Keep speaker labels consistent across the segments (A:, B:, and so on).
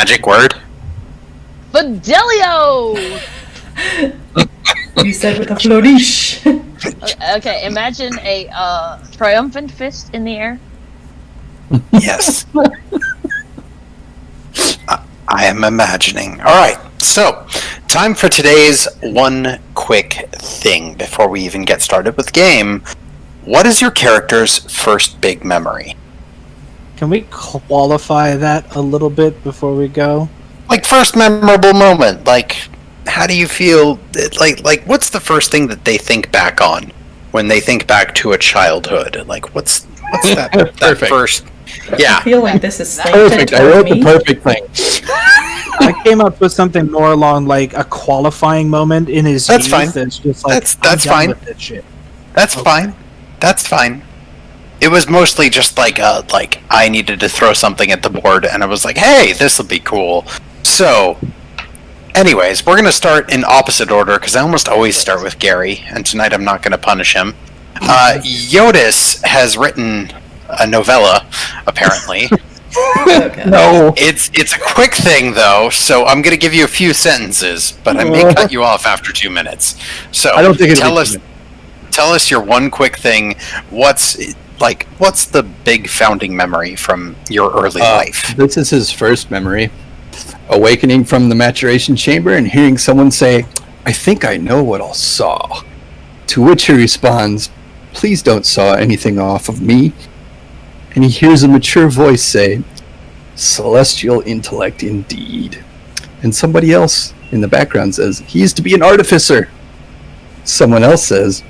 A: magic word?
B: Fidelio!
C: You said with a flourish.
B: Okay, imagine a triumphant fist in the air.
A: Yes. I am imagining. Alright, so, time for today's one quick thing before we even get started with the game. What is your character's first big memory?
D: Can we qualify that a little bit before we go?
A: Like, first memorable moment. Like, how do you feel? Like, what's the first thing that they think back on when they think back to a childhood? Like, what's that, that first... Yeah.
C: I feel like this is
E: perfect. I wrote the perfect thing.
D: I came up with something more along like a qualifying moment in his
A: That's
D: youth.
A: fine.
D: That's just like
A: That's fine.
D: With this shit.
A: That's fine. That's fine. It was mostly just like I needed to throw something at the board, and I was like, "Hey, this will be cool." So, anyways, we're gonna start in opposite order because I almost always start with Gary, and tonight I'm not gonna punish him. Jyotis has written a novella, apparently.
C: Okay.
E: No.
A: It's a quick thing though, so I'm gonna give you a few sentences, but I may cut you off after 2 minutes. So
E: I don't think
A: tell us your one quick thing. What's the big founding memory from your early life?
E: This is his first memory. Awakening from the maturation chamber and hearing someone say, "I think I know what I'll saw." To which he responds, "Please don't saw anything off of me." And he hears a mature voice say, "Celestial intellect indeed." And somebody else in the background says, "He used to be an artificer." Someone else says,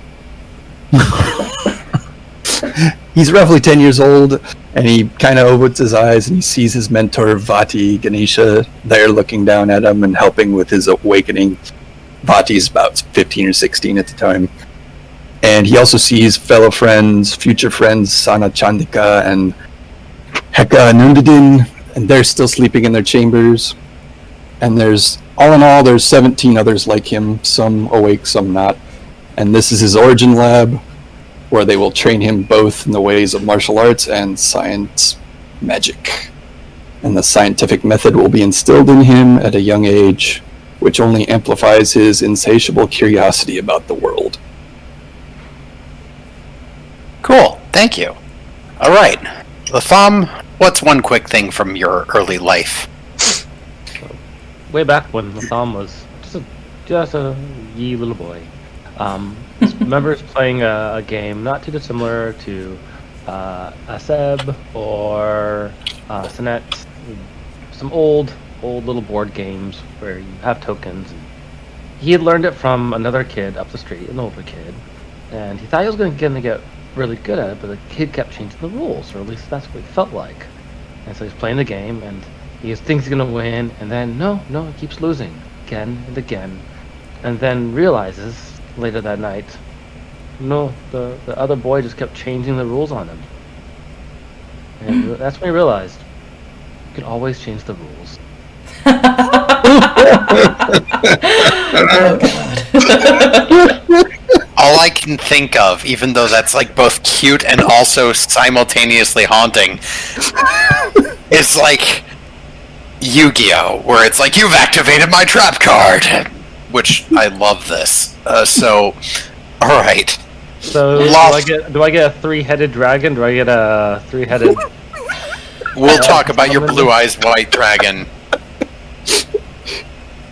E: he's roughly 10 years old, and he kind of opens his eyes and he sees his mentor Vati Ganesha there looking down at him and helping with his awakening. Vati's about 15 or 16 at the time. And he also sees fellow friends, future friends, Sana Chandika and Heka Nundadin, and they're still sleeping in their chambers. And all in all, there's 17 others like him, some awake, some not. And this is his origin lab, where they will train him both in the ways of martial arts and science magic. And the scientific method will be instilled in him at a young age, which only amplifies his insatiable curiosity about the world.
A: Cool, thank you. Alright, Latham, what's one quick thing from your early life?
F: Way back when Latham was just a wee little boy. Remembers playing a game not too dissimilar to Aseb or Senet, some old little board games where you have tokens. He had learned it from another kid up the street, an older kid, and he thought he was going to get really good at it, but the kid kept changing the rules, or at least that's what he felt like. And so he's playing the game, and he thinks he's going to win, and then no, he keeps losing again and again, and then realizes later that night, no, the other boy just kept changing the rules on him. And that's when he realized you can always change the rules.
C: Oh god.
A: All I can think of, even though that's like both cute and also simultaneously haunting, is like Yu-Gi-Oh! Where it's like, "You've activated my trap card!" Which, I love this. Alright.
F: So, do I get a three-headed dragon? Do I get a three-headed...
A: We'll talk about your blue-eyes white dragon.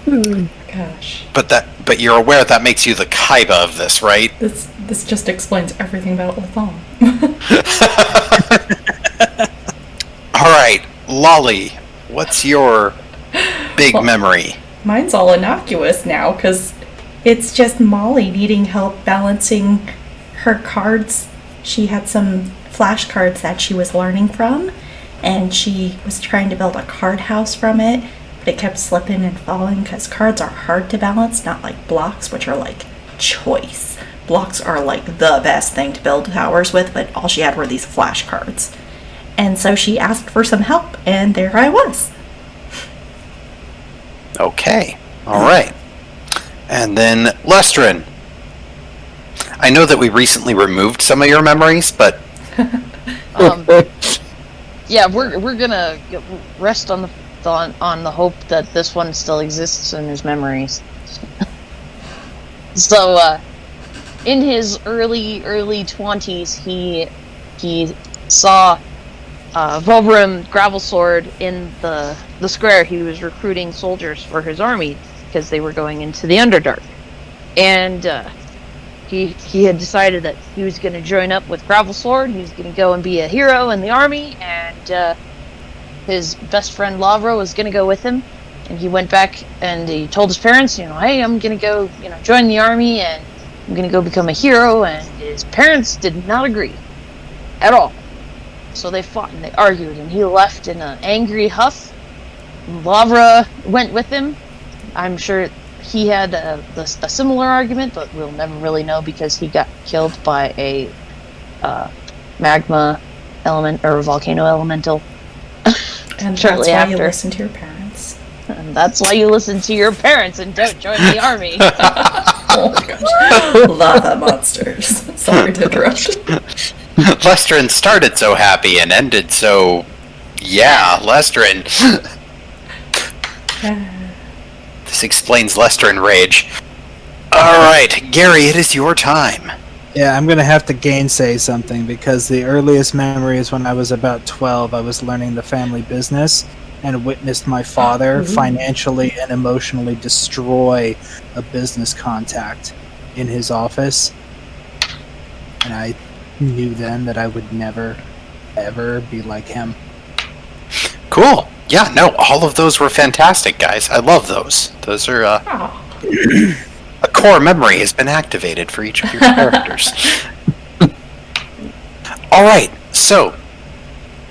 C: Gosh.
A: But you're aware that makes you the Kaiba of this, right?
C: This just explains everything about Latham.
A: Alright, Lolly, what's your big memory?
C: Mine's all innocuous now, because it's just Molly needing help balancing her cards. She had some flashcards that she was learning from, and she was trying to build a card house from it, but it kept slipping and falling because cards are hard to balance, not like blocks, which are like choice. Blocks are like the best thing to build towers with, but all she had were these flashcards. And so she asked for some help, and there I was.
A: Okay, alright. And then, Lestrin. I know that we recently removed some of your memories, but...
B: Yeah, we're gonna rest on the on the hope that this one still exists in his memories. So, in his early 20s, he saw Barbarain gravel sword in the square. He was recruiting soldiers for his army because they were going into the Underdark, and he had decided that he was going to join up with gravel sword. He was going to go and be a hero in the army, and his best friend Lavra was going to go with him. And he went back and he told his parents, hey, I'm going to go, join the army, and I'm going to go become a hero. And his parents did not agree at all. So they fought and they argued, and he left in an angry huff. Lavra went with him. I'm sure he had a similar argument, but we'll never really know because he got killed by a magma element or volcano elemental.
C: And
B: shortly
C: that's why
B: after.
C: you listen to your parents.
B: And that's why you listen to your parents and don't join the army.
C: Oh my gosh. Love that monsters. Sorry to interrupt.
A: Lestrin started so happy and ended so... Yeah, Lestrin. This explains Lestrin rage. Alright, Gary, it is your time.
D: Yeah, I'm gonna have to gainsay something because the earliest memory is when I was about 12. I was learning the family business and witnessed my father financially and emotionally destroy a business contact in his office. And I knew then that I would never, ever be like him.
A: Cool. Yeah, no, all of those were fantastic, guys. I love those. Those are, a core memory has been activated for each of your characters. Alright, so,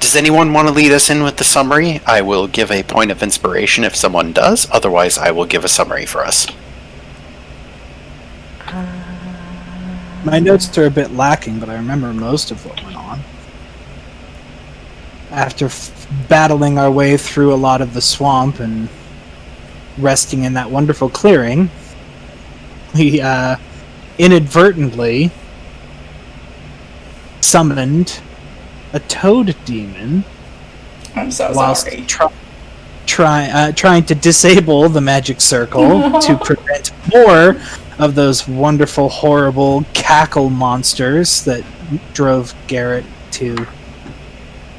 A: does anyone want to lead us in with the summary? I will give a point of inspiration if someone does, otherwise I will give a summary for us.
D: My notes are a bit lacking, but I remember most of what went on. After battling our way through a lot of the swamp and resting in that wonderful clearing, we inadvertently summoned a toad demon.
C: I'm so
D: whilst
C: sorry.
D: trying to disable the magic circle to prevent more of those wonderful, horrible cackle monsters that drove Garret to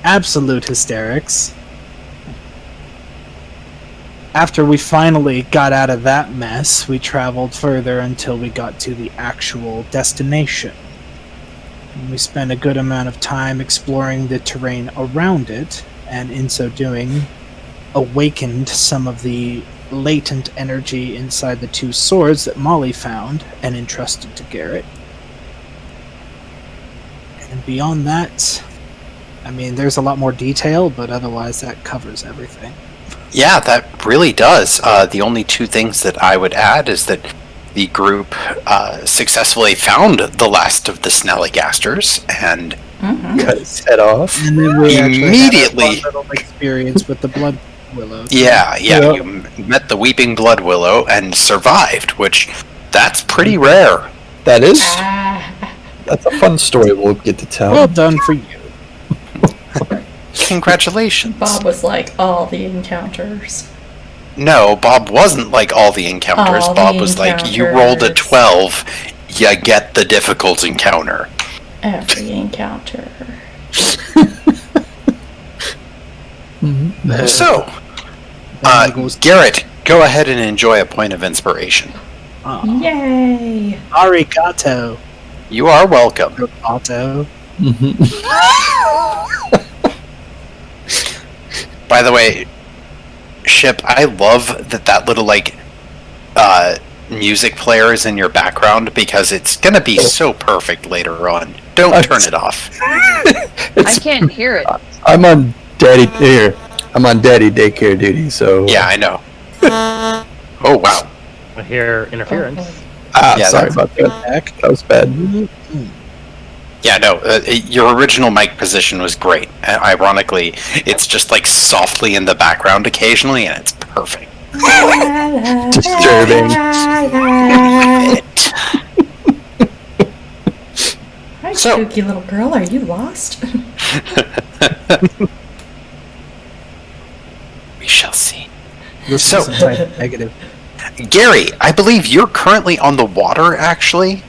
D: absolute hysterics. After we finally got out of that mess, we traveled further until we got to the actual destination. And we spent a good amount of time exploring the terrain around it, and in so doing, awakened some of the latent energy inside the two swords that Molly found and entrusted to Garret. And beyond that, I mean, there's a lot more detail, but otherwise that covers everything.
A: Yeah, that really does. The only two things that I would add is that the group successfully found the last of the Snellygasters and
E: Cut his head off.
D: And then we
A: Immediately-
D: actually had a little experience with the blood willow.
A: yeah,
E: Yeah.
A: you met the Weeping Blood Willow and survived, which that's pretty rare.
E: That is.
C: Ah.
E: That's a fun story we'll get to tell.
D: Well done for you.
A: Congratulations.
C: Bob was like, all the encounters.
A: No, Bob wasn't like all the encounters.
C: All the
A: Bob was like, you rolled a 12, you get the difficult encounter.
C: Every encounter.
A: So, Garret, go ahead and enjoy a point of inspiration.
C: Yay!
D: Arigato.
A: You are welcome.
D: Arigato.
A: By the way, Ship, I love that little, like, music player is in your background because it's gonna be so perfect later on. Don't turn it off.
B: I can't hear it.
E: I'm on daddy daycare duty, so
A: Yeah, I know. Oh, wow.
F: I hear interference.
A: Yeah,
E: sorry
A: that's-
E: about that. That was bad.
A: Yeah, no, your original mic position was great. Ironically, it's just, like, softly in the background occasionally, and it's perfect.
E: Disturbing.
C: Hi,
A: So-
C: spooky little girl. Are you lost?
A: We shall see.
D: This
A: So-
D: is some type of negative.
A: Gary, I believe you're currently on the water, actually,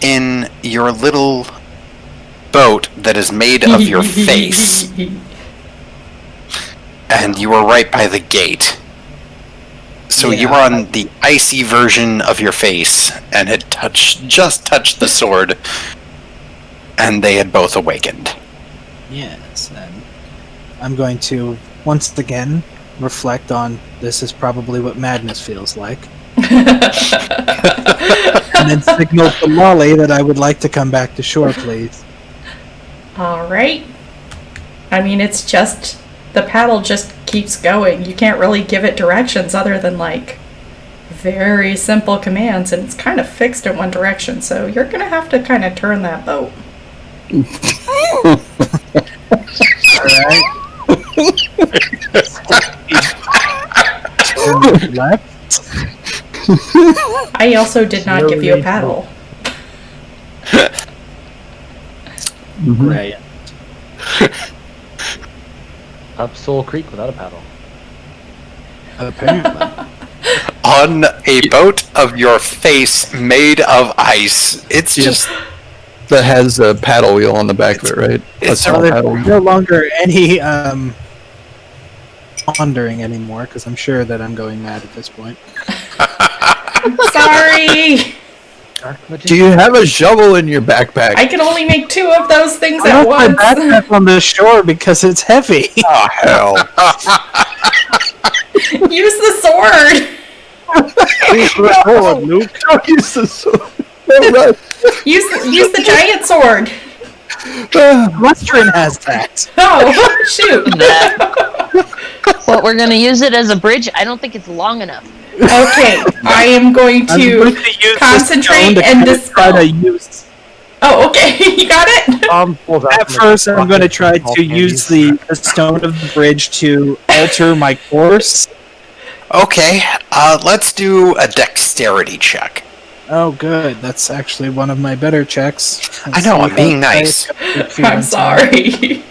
A: in your little boat that is made of your face, and you are right by the gate. So you
D: Yeah,
A: are on the icy version of your face, and it just touched the sword, and they had both awakened.
D: Yes, and I'm going to once again reflect on this is probably what madness feels like, and then signal to Lolly that I would like to come back to shore, please.
C: All right. I mean, it's just the paddle just keeps going. You can't really give it directions other than like very simple commands, and it's kind of fixed in one direction. So you're gonna have to kind of turn that boat.
D: Alright. Turn left.
C: I also did not give you a paddle.
D: Right.
F: Up Soul Creek without a paddle.
D: Apparently.
A: On a boat of your face made of ice. It's
E: Yep.
A: just...
E: That has a paddle wheel on the back of it, right?
A: It's
E: A small
D: There's
E: paddle wheel.
D: no longer any pondering anymore, because I'm sure that I'm going mad at this point.
C: Sorry!
F: Dark magic?
E: Do you have a shovel in your backpack?
C: I can only make 2 of those things
D: I
C: at
D: left my
C: once.
D: backpack on the shore because it's heavy.
E: Oh, hell.
C: Use the sword!
D: Oh, Luke.
E: Don't use the sword. No, right.
C: Use the giant sword!
D: Lustrin has that.
C: Oh, shoot!
B: But we're gonna use it as a bridge. I don't think it's long enough.
C: Okay, I am going
D: I'm
C: to
D: going to use
C: concentrate
D: the stone to
C: and
D: kind of
C: dispel.
D: try to use.
C: Oh, okay, you got it?
F: Pulls out
D: At
F: from
D: first,
F: the
D: I'm going to
F: pocket
D: try
F: small
D: to use
F: candies.
D: the stone of the bridge to alter my course.
A: Okay, let's do a dexterity check.
D: Oh, good. That's actually one of my better checks.
A: I know, I'm being nice.
C: I'm sorry.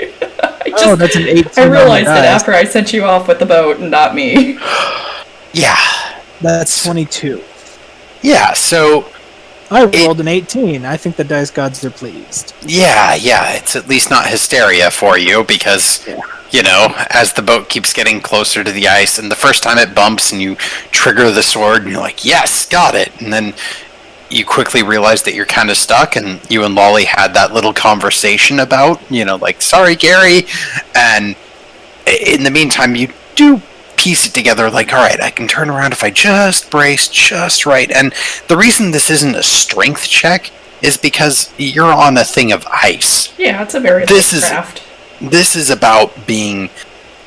D: Oh, that's an 18.
C: I
D: on the
C: realized it
D: dice.
C: after I sent you off with the boat and not me.
A: Yeah.
D: That's 22.
A: Yeah, so,
D: I rolled an 18. I think the dice gods are pleased.
A: yeah, it's at least not hysteria for you, because, you know, as the boat keeps getting closer to the ice, and the first time it bumps and you trigger the sword, and you're like, yes, got it, and then you quickly realize that you're kind of stuck, and you and Lolly had that little conversation about, you know, like, sorry, Gary, and in the meantime, you do piece it together, like, all right, I can turn around if I just brace just right, and the reason this isn't a strength check is because you're on a thing of ice.
C: Yeah, it's a very
A: This
C: light
A: is-
C: craft.
A: This is about being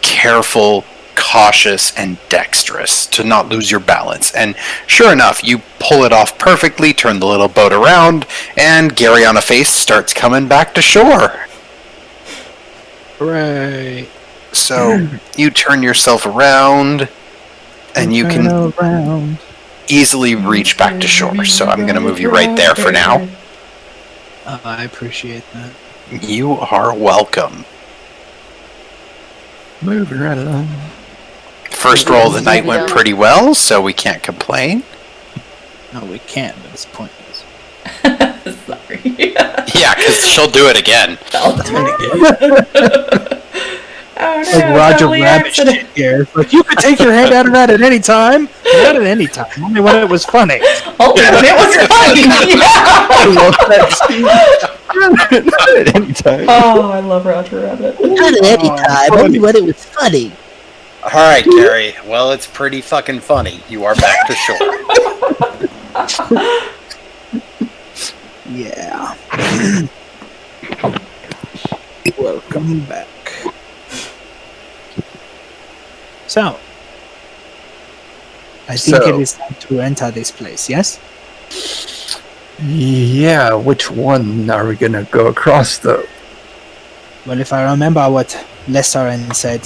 A: careful, cautious, and dexterous to not lose your balance. And sure enough, you pull it off perfectly, turn the little boat around, and Gary on a face starts coming back to shore.
D: Right.
A: So you turn yourself around, and you can
D: around.
A: easily reach back to shore. So I'm going to move you right there for now.
D: I appreciate that.
A: You are welcome.
E: Moving right along.
A: First roll of the night went pretty well, so we can't complain.
D: No, we can't, but it's pointless.
C: Sorry.
A: Yeah, because she'll do it again.
C: I'll do it again. Oh no,
D: Like Roger
C: totally
D: Rabbit
C: accident.
D: shit here. It's like, you could take your hand out of that at any time. Not at any time. Only when it was funny.
C: Oh, it was funny. Yeah.
E: I love that scene. Not at any time.
C: Oh, I love Roger Rabbit.
G: Not at any time, only when it was funny.
A: Alright, Gary. Well, it's pretty fucking funny. You are back to shore.
D: Yeah. Welcome back. So, I think
E: So-
D: it is time to enter this place, yes?
E: Yeah, which one are we gonna go across though?
D: Well, if I remember what Lessarin said,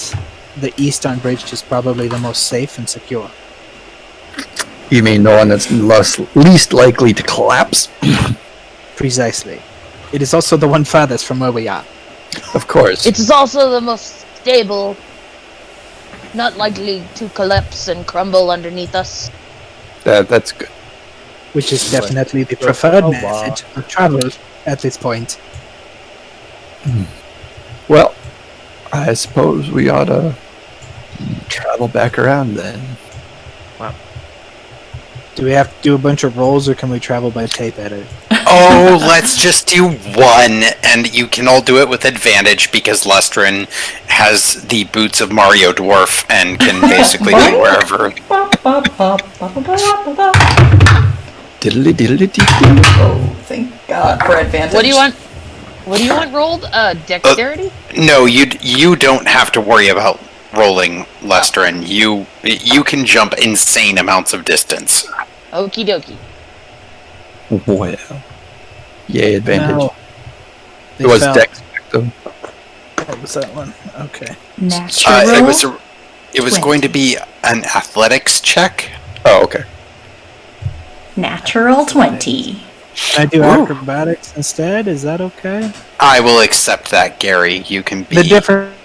D: the eastern bridge is probably the most safe and secure.
E: You mean the one that's least likely to collapse?
D: Precisely. It is also the one farthest from where we are.
E: Of course.
B: It's also the most stable. not likely to collapse and crumble underneath us.
E: That's good.
D: Which is definitely the preferred
F: Oh,
D: method of travel at this point.
E: Well, I suppose we ought to travel back around then.
D: Do we have to do a bunch of rolls, or can we travel by tape edit?
A: Oh, let's just do one, and you can all do it with advantage because Lestrin has the boots of Mario Dwarf and can basically do wherever.
E: Diddly diddly dee.
C: Oh, thank God for advantage.
B: What do you want? What do you want rolled? Dexterity?
A: No, you don't have to worry about rolling, Lestrin. You can jump insane amounts of distance.
B: Okie dokie.
E: Well, yay, advantage.
D: No. They
E: It was
D: fell.
E: Dex. Though.
D: What was that one? Okay.
C: Natural.
A: It was going to be an athletics check.
E: Oh, okay.
C: Natural 20.
D: Can I do acrobatics instead? Is that okay?
A: I will accept that, Gary. You can be.
D: The difference,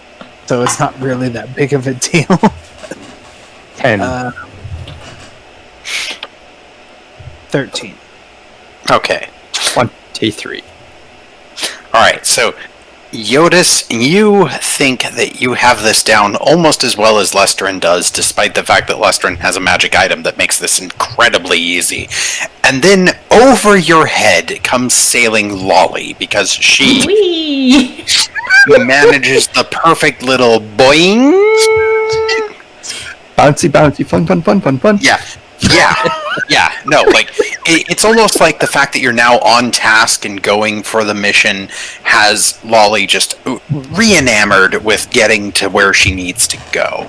D: so it's not really that big of a deal.
F: 10.
D: 13.
A: Okay.
E: 23.
A: Alright, so Jyotis, you think that you have this down almost as well as Lestrin does, despite the fact that Lestrin has a magic item that makes this incredibly easy. And then over your head comes sailing Lolly, because she
C: Whee!
A: manages the perfect little boing.
E: Bouncy, bouncy, fun, fun, fun, fun, fun.
A: Yeah, no, like, it's almost like the fact that you're now on task and going for the mission has Lolly just re-enamored with getting to where she needs to go.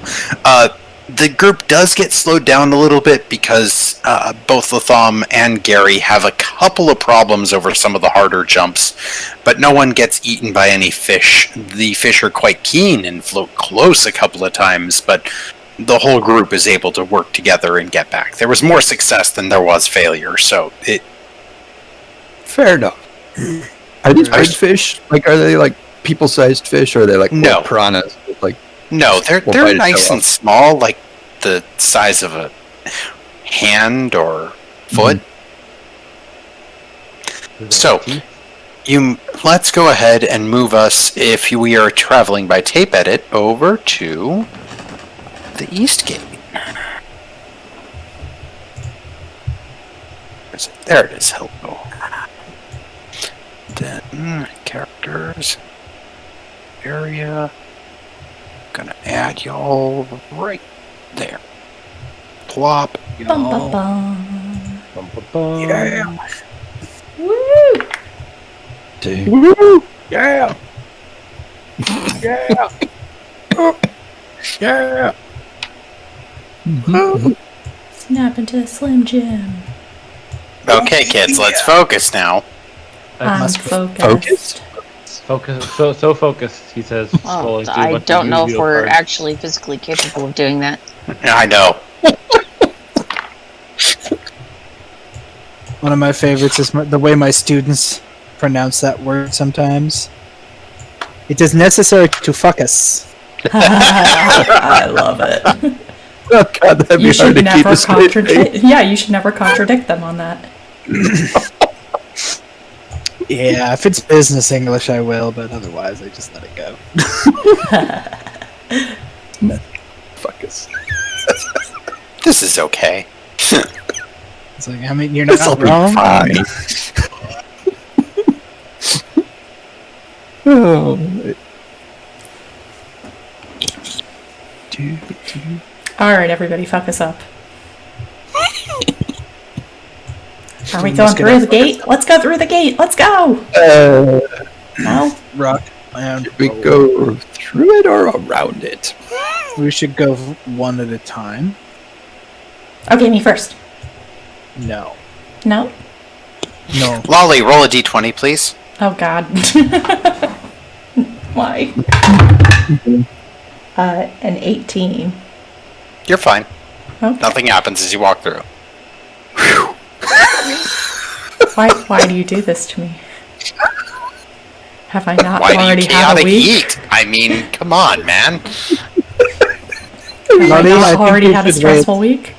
A: The group does get slowed down a little bit because both Latham and Gary have a couple of problems over some of the harder jumps, but no one gets eaten by any fish. The fish are quite keen and float close a couple of times, but the whole group is able to work together and get back. There was more success than there was failure, so it...
E: Fair enough. Are these big fish? Like, are they like people-sized fish, or are they like
A: No.
E: piranhas? Like,
A: No, they're
E: We'll bite
A: nice
E: itself
A: and
E: off.
A: small, like the size of a hand or foot. So, let's go ahead and move us, if we are traveling by tape edit, over to the East Gate. Where's it? There it is. Hello. Then characters, area. Gonna add y'all right there. Plop.
C: Bum, bum,
A: Y'all.
C: bum.
A: Yeah.
C: Woo!
E: dude.
A: Woo! Yeah. Yeah. Yeah.
C: Snap into a Slim Jim.
A: Okay, kids, let's focus now.
C: I'm
D: must
C: focused.
F: Focus, so focused, he says.
B: Oh,
F: scrolling through a
B: I
F: bunch of
B: don't know if
F: Yu-Gi-Oh
B: we're
F: cards.
B: actually physically capable of doing that.
A: I know.
D: One of my favorites is the way my students pronounce that word sometimes. It is necessary to fuck us.
C: I love it.
E: Oh god, that'd be
C: You
E: hard
C: should
E: to keep
C: never
E: a straight face.
C: contradict. Yeah, you should never contradict them on that.
D: Yeah, if it's business English, I will, but otherwise, I just let it go.
E: Fuck us.
A: This is okay.
D: It's like, I mean, you're not
E: This'll be
D: wrong.
E: fine. Oh.
C: All right, everybody, focus up. Are we
D: We
C: going
D: must get
C: through
D: up
C: the gate? Let's go through the gate. Let's go. No.
D: Rock land.
E: We go through it or around it?
D: We should go one at a time.
C: Okay, me first.
D: No.
C: No.
D: No.
A: Lolly, roll a d20, please.
C: Oh God. Why? An 18.
A: You're fine.
C: Okay.
A: Nothing happens as you walk through.
C: Why do you do this to me? Have I not
A: Why do you
C: already had a
A: chaotic
C: week?
A: eat? I mean, come on, man.
D: Lolly, I think
C: Already
D: you
C: had a
D: should wait.
C: stressful week.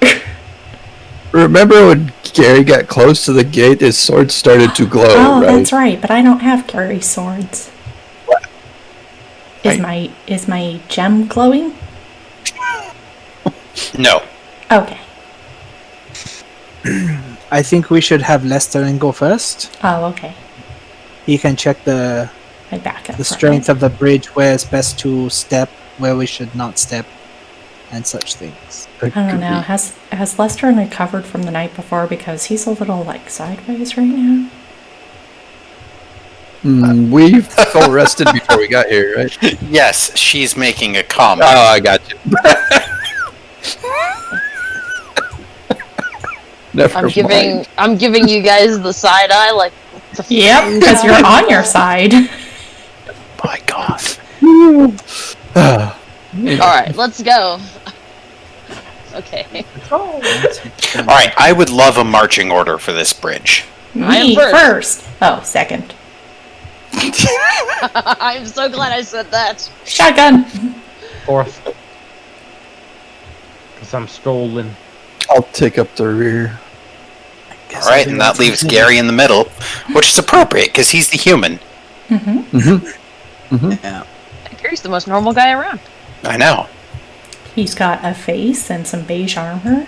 E: Remember when Gary got close to the gate, his sword started to glow,
C: Oh,
E: right?
C: that's right. But I don't have Gary swords. Is
A: Right.
C: my gem glowing?
A: No.
C: Okay.
D: I think we should have Lester go first.
C: Oh, okay.
D: He can check the
C: My backup.
D: strength of the bridge, where it's best to step, where we should not step, and such things.
C: I don't know. Has Lester recovered from the night before? Because he's a little like sideways right now.
E: We full rested before we got here, right?
A: Yes, she's making a comment.
E: Oh, I got you. Never mind.
B: I'm giving you guys the side eye, like.
C: Yep, because you're on your side.
A: My God.
B: All right, let's go. Okay.
A: All right, I would love a marching order for this bridge.
B: I am
C: Me
B: first.
C: first. Oh, second.
B: I'm so glad I said that.
C: Shotgun.
F: Fourth. Because I'm strolling.
E: I'll take up the rear.
A: All right, and that leaves Gary in the middle, which is appropriate because he's the human.
D: Yeah.
B: Gary's the most normal guy around.
A: I know.
C: He's got a face and some beige armor.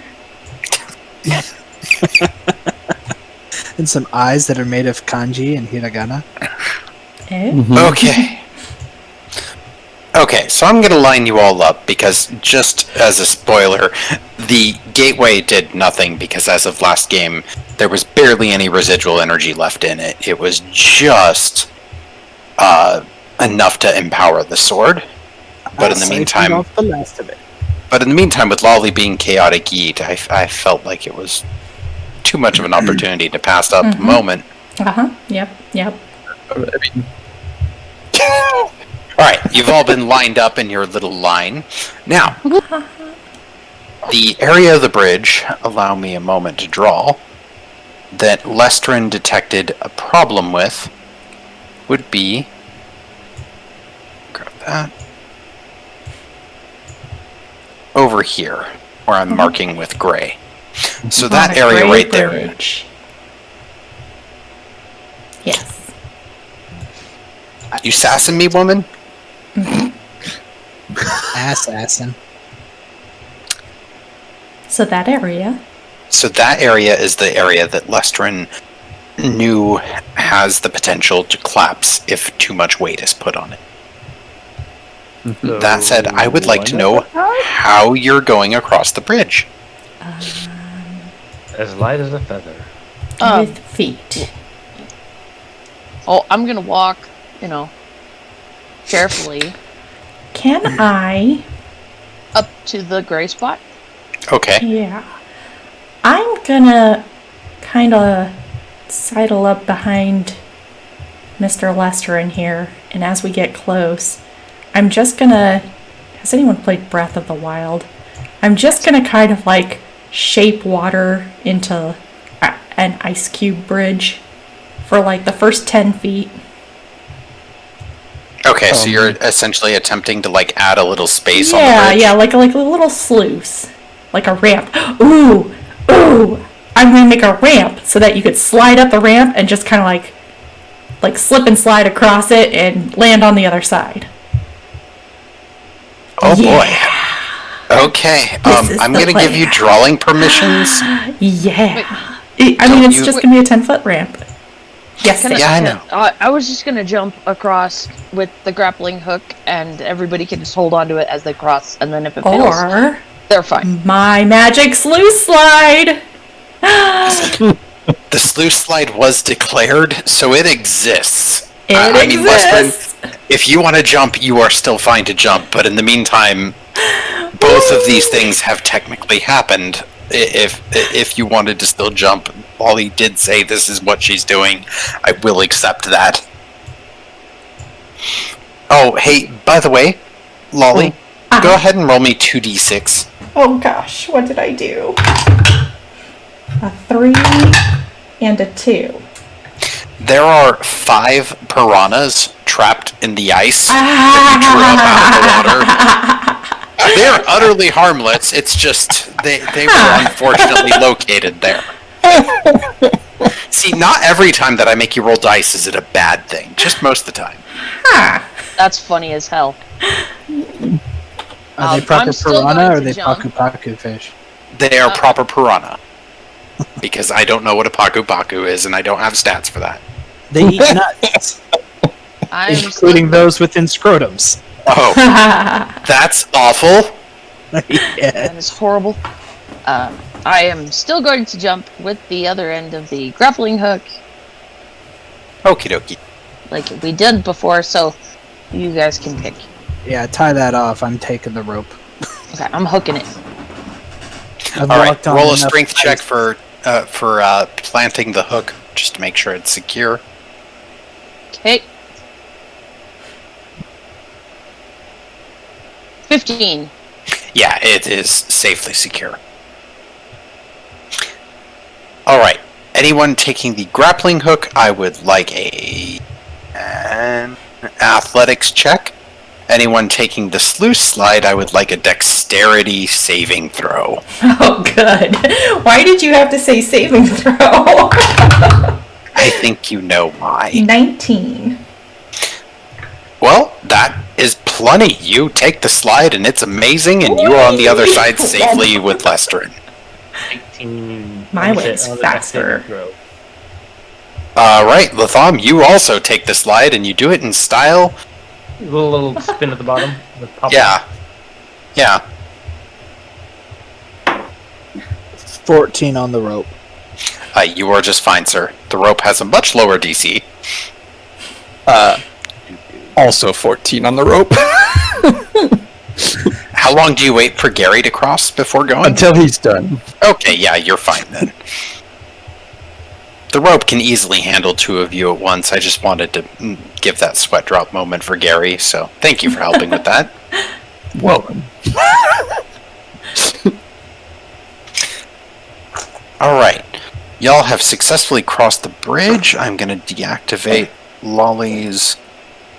D: And some eyes that are made of kanji and hiragana.
A: Okay. Okay, so I'm going to line you all up because, just as a spoiler, the gateway did nothing because as of last game, there was barely any residual energy left in it. It was just enough to empower the sword. But in the meantime,
D: Off the last of it.
A: with Lolly being chaotic yeet, I felt like it was too much of an opportunity to pass up the moment.
C: Yep.
E: I mean,
A: Alright, you've all been lined up in your little line. Now, the area of the bridge, allow me a moment to draw, that Lestrin detected a problem with would be... Grab that. Over here, where I'm marking with gray. So that
C: On a
A: area
C: gray
A: right there.
C: bridge. Yes.
A: You sassing me, woman?
D: Assassin.
C: So that area.
A: So that area is the area that Lestrin knew has the potential to collapse if too much weight is put on it. That said, I would like to know how you're going across the bridge.
F: As light as a feather.
C: With feet.
B: Oh, I'm gonna walk, carefully
C: Can I?
B: up to the gray spot.
A: Okay.
C: Yeah. I'm gonna kind of sidle up behind Mr. Lester in here, and as we get close, I'm just gonna... Has anyone played Breath of the Wild? I'm just gonna kind of like shape water into an ice cube bridge for like the first 10 feet.
A: Okay, so you're essentially attempting to like add a little space on the
C: Yeah,
A: bridge.
C: yeah, like a little sluice, like a ramp. Ooh, I'm gonna make a ramp so that you could slide up the ramp and just kind of like slip and slide across it and land on the other side.
A: Oh
C: Yeah.
A: boy. Okay.
C: This is
A: I'm
C: the
A: gonna give you
C: plan.
A: drawing permissions.
C: Yeah.
A: Don't
C: It's
A: you-
C: just gonna be a 10-foot ramp. Yes.
B: Can
A: Yeah, I know.
B: I was just gonna jump across with the grappling hook, and everybody can just hold onto it as they cross, and then if it fails,
C: Or
B: they're fine.
C: my magic sluice slide.
A: The sluice slide was declared, so it exists.
C: It
A: I mean, Lestrin,
C: exists.
A: if you want to jump, you are still fine to jump, but in the meantime, both of these things have technically happened. If you wanted to still jump, Lolly did say this is what she's doing. I will accept that. Oh, hey, by the way, Lolly, go ahead and roll me 2d6.
C: Oh gosh, what did I do? A 3 and a 2.
A: There are 5 piranhas trapped in the ice that you drew up out of the water. They're utterly harmless. It's just they were unfortunately located there. See, not every time that I make you roll dice is it a bad thing. Just most of the time.
B: That's funny as hell.
D: Are they proper
B: I'm still
D: piranha
B: going
D: or are
B: to
D: they
B: jump.
D: paku paku fish?
A: They are proper piranha. Because I don't know what a paku paku is, and I don't have stats for that.
D: They eat nuts, including those within scrotums.
A: Oh, that's awful.
D: Yeah.
B: That is horrible. I am still going to jump with the other end of the grappling hook,
A: Okie dokie.
B: like we did before, so you guys can pick.
D: Yeah, tie that off. I'm taking the rope.
B: Okay, I'm hooking it.
D: I've
A: All right,
D: walked on
A: roll a
D: enough
A: strength
D: ice.
A: check for planting the hook, just to make sure it's secure.
B: Okay. 15.
A: Yeah, it is safely secure. All right. Anyone taking the grappling hook, I would like an athletics check. Anyone taking the sluice slide, I would like a dexterity saving throw.
C: Oh, good. Why did you have to say saving throw?
A: I think you know why.
C: 19.
A: Well, that is plenty. You take the slide and it's amazing, and you are on the other side safely with Lestrin.
F: 18.
C: My way's faster.
A: Right, Latham, you also take the slide and you do it in style.
F: Little spin at the bottom. With pop
A: Yeah. Yeah.
D: 14 on the rope.
A: You are just fine, sir. The rope has a much lower DC.
E: Also 14 on the rope.
A: How long do you wait for Gary to cross before going?
E: Until he's done.
A: Okay, yeah, you're fine then. The rope can easily handle two of you at once. I just wanted to give that sweat drop moment for Gary, so thank you for helping with that.
E: Well then.
A: Alright. Y'all have successfully crossed the bridge. I'm going to deactivate Lolly's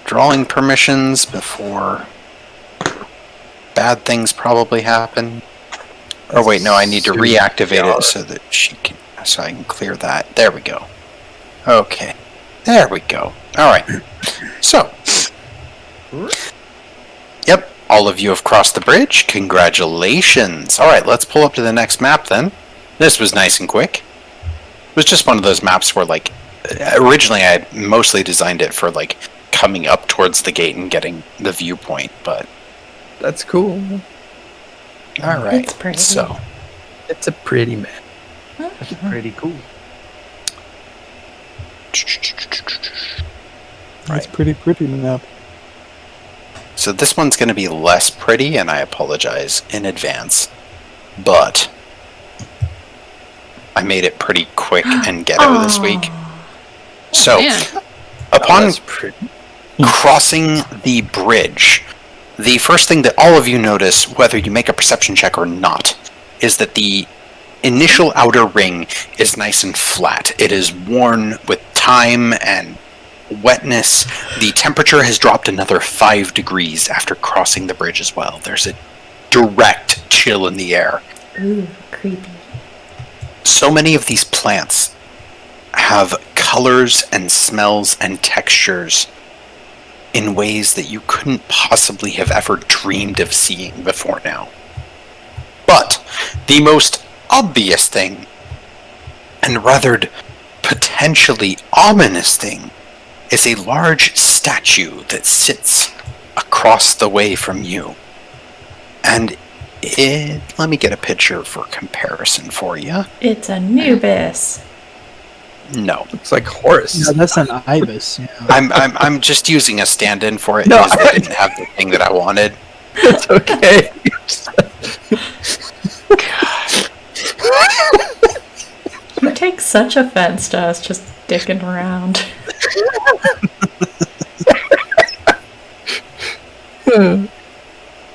A: drawing permissions before bad things probably happen. Or wait, no, I need to reactivate it so that so I can clear that. There we go. Okay. There we go. Alright. So. Yep, all of you have crossed the bridge. Congratulations. Alright, let's pull up to the next map then. This was nice and quick. It was just one of those maps where, like, originally I had mostly designed it for, like, coming up towards the gate and getting the viewpoint, but...
E: That's cool.
A: Alright,
C: It's pretty.
A: so...
E: It's a pretty map.
F: That's pretty cool.
D: That's pretty map.
A: So this one's going to be less pretty, and I apologize in advance. But... I made it pretty quick and ghetto this week. So,
B: Man.
A: upon
E: pretty.
A: crossing the bridge, the first thing that all of you notice, whether you make a perception check or not, is that the initial outer ring is nice and flat. It is worn with time and wetness. The temperature has dropped another 5 degrees after crossing the bridge as well. There's a direct chill in the air.
C: Ooh, creepy.
A: So many of these plants have colors and smells and textures in ways that you couldn't possibly have ever dreamed of seeing before now. But the most obvious thing, and rather potentially ominous thing, is a large statue that sits across the way from you. And let me get a picture for comparison for you.
C: It's Anubis.
A: No.
E: Looks like Horus.
D: No, that's an ibis. Yeah.
A: I'm just using a stand-in for it
E: No,
A: because they didn't have the thing that I wanted.
E: It's okay.
C: You take such offense to us just dicking around.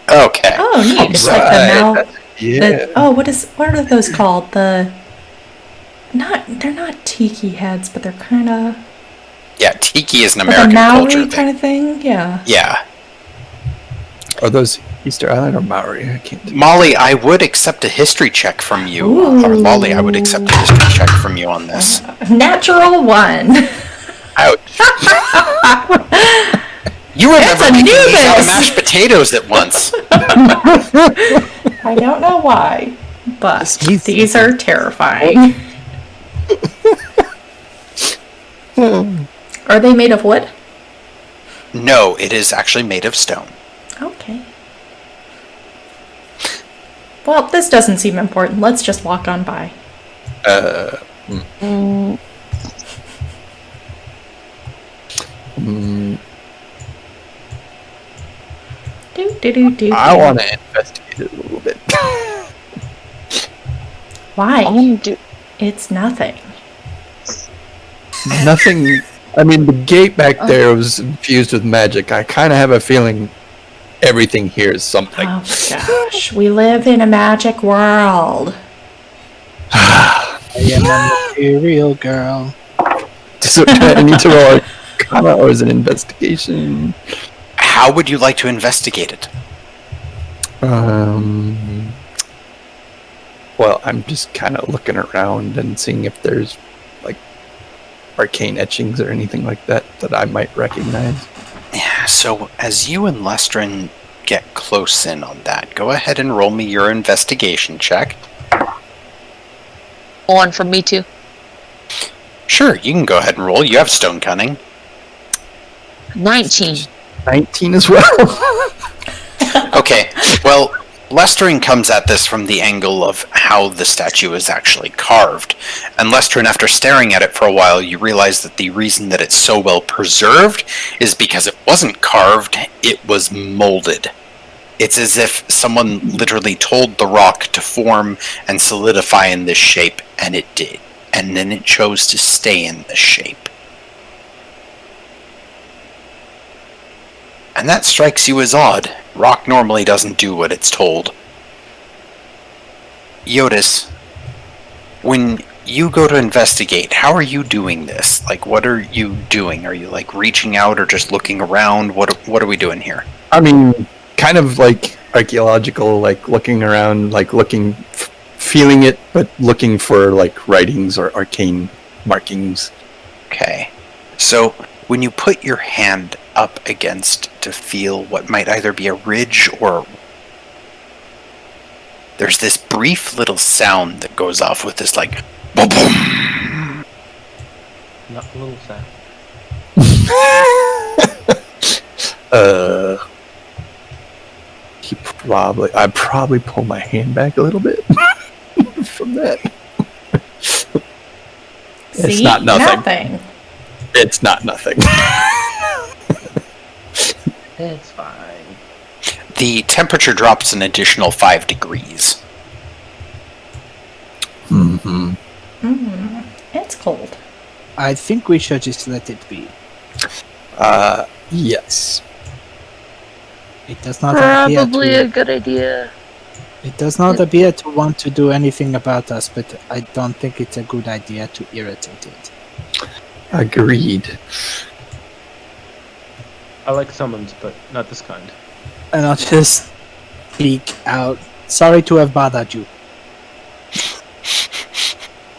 A: Okay.
C: Oh, neat. It's like the now.
E: Yeah.
C: What are those called? They're not tiki heads, but they're kind of
A: Yeah, tiki is an
C: like a
A: American
C: Maori
A: culture
C: kind
A: thing.
C: of thing. Yeah.
A: Yeah.
E: Are those Easter Island or Maori? I can't.
A: Molly, I would accept a history check from you.
C: Ooh.
A: Or Lolly, I would accept a history check from you on this.
C: Natural 1.
A: Ouch. You remember
C: a
A: making these out of
C: Nubis.
A: mashed potatoes at once.
C: I don't know why, but
D: Excuse me.
C: these are terrifying. Are they made of wood?
A: No, it is actually made of stone.
C: Okay. Well, this doesn't seem important. Let's just walk on by. Do.
E: I want to investigate it a little bit.
C: Why? It's nothing.
E: Nothing. I mean, the gate back there was infused with magic. I kind of have a feeling everything here is something.
C: Oh gosh, we live in a magic world.
D: I am a material girl.
E: So do I need to roll a Arcana or is it an investigation?
A: How would you like to investigate it?
E: Well, I'm just kind of looking around and seeing if there's like arcane etchings or anything like that that I might recognize.
A: Yeah, so as you and Lestrin get close in on that, go ahead and roll me your investigation check.
B: One from me too.
A: Sure, you can go ahead and roll. You have stone cunning.
B: 19.
E: 19 as well.
A: Okay, well, Lestrin comes at this from the angle of how the statue is actually carved. And Lestrin, after staring at it for a while, you realize that the reason that it's so well preserved is because it wasn't carved, it was molded. It's as if someone literally told the rock to form and solidify in this shape, and it did. And then it chose to stay in this shape. And that strikes you as odd. Rock normally doesn't do what it's told. Jyotis, when you go to investigate, how are you doing this? Like, what are you doing? Are you, like, reaching out or just looking around? What are we doing here?
E: I mean, kind of like archaeological, like looking around, like looking, feeling it, but looking for like writings or arcane markings.
A: Okay. So, when you put your hand up against to feel what might either be a ridge or... There's this brief little sound that goes off with this, like... Boom, boom.
F: Not a little sad.
E: I'd probably pull my hand back a little bit from that.
C: See?
E: It's not nothing.
C: Nothing.
E: It's not nothing.
F: It's fine.
A: The temperature drops an additional 5 degrees.
E: Mm-hmm.
C: It's cold.
D: I think we should just let it be.
E: Yes.
D: It does not appear
B: Probably
D: to,
B: a good idea.
D: it does not appear to want to do anything about us, but I don't think it's a good idea to irritate it.
E: Agreed.
F: I like summons, but not this kind.
D: And I'll just speak out. Sorry to have bothered you.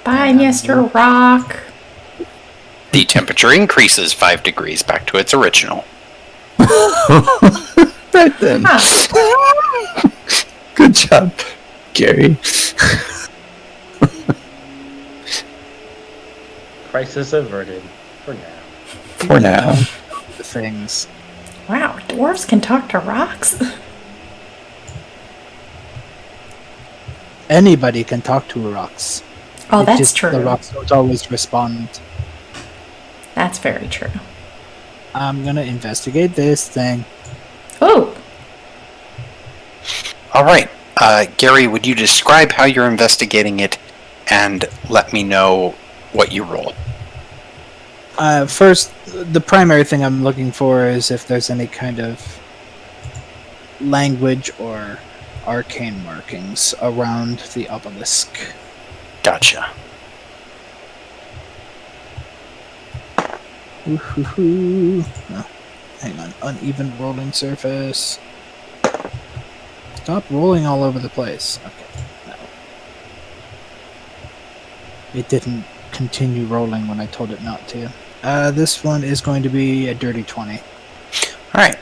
C: Bye, Mr. Rock.
A: The temperature increases 5 degrees back to its original.
E: Right then.
C: Huh.
E: Good job, Gary.
F: Crisis averted. For now.
E: For now.
D: The things.
C: Wow, dwarves can talk to rocks?
D: Anybody can talk to rocks.
C: Oh,
D: It's
C: that's
D: just
C: true.
D: The rocks don't always respond.
C: That's very true.
D: I'm gonna investigate this thing.
C: Oh,
A: Alright, Gary, would you describe how you're investigating it and let me know what you roll?
D: First, the primary thing I'm looking for is if there's any kind of language or arcane markings around the obelisk.
A: Gotcha.
D: Ooh-hoo-hoo. Oh, hang on, uneven rolling surface. Stop rolling all over the place. Okay, no. It didn't continue rolling when I told it not to. This one is going to be a dirty 20.
A: Alright,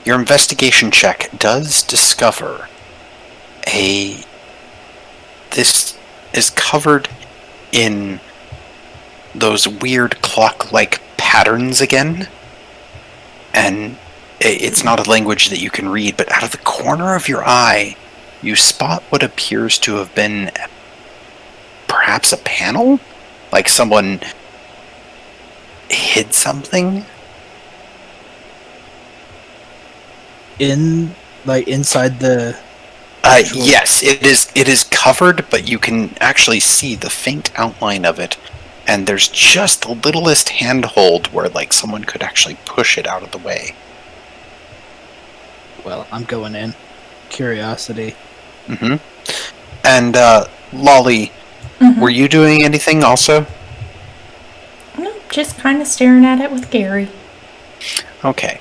A: your investigation check does discover this is covered in those weird clock-like patterns again, and it's not a language that you can read, but out of the corner of your eye, you spot what appears to have been perhaps a panel? Like someone hid something?
D: Inside the...
A: Yes, it is covered, but you can actually see the faint outline of it, and there's just the littlest handhold where like someone could actually push it out of the way.
D: Well, I'm going in. Curiosity.
A: Mm-hmm. And Lolly, were you doing anything also?
C: No, just kind of staring at it with Gary.
A: Okay.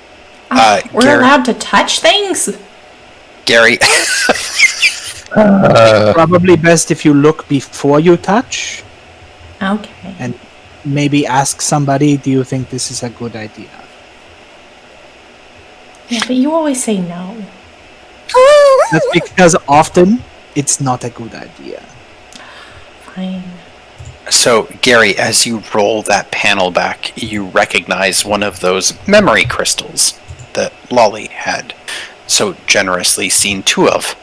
C: We're
A: Gary,
C: allowed to touch things?
A: Gary.
D: Probably best if you look before you touch.
C: Okay.
D: And maybe ask somebody, do you think this is a good idea?
C: Yeah, but you always say no.
D: That's because often it's not a good idea.
C: Fine.
A: So, Gary, as you roll that panel back, you recognize one of those memory crystals that Lolly had so generously seen two of.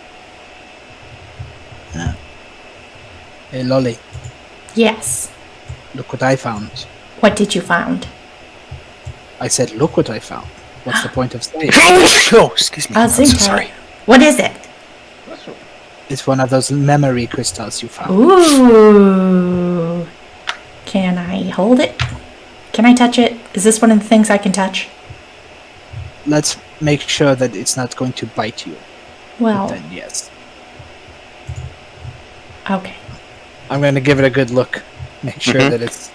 D: Hey, Lolly,
C: Yes.
D: look what I found.
C: What did you find?
D: I said, look what I found. What's the point of saying?
A: Oh, excuse me. I'm so
C: Zinka.
A: sorry.
C: What is it?
D: It's one of those memory crystals you found.
C: Ooh. Can I hold it? Can I touch it? Is this one of the things I can touch?
D: Let's make sure that it's not going to bite you.
C: Well,
D: Then yes.
C: okay.
D: I'm going to give it a good look. Make sure that it's...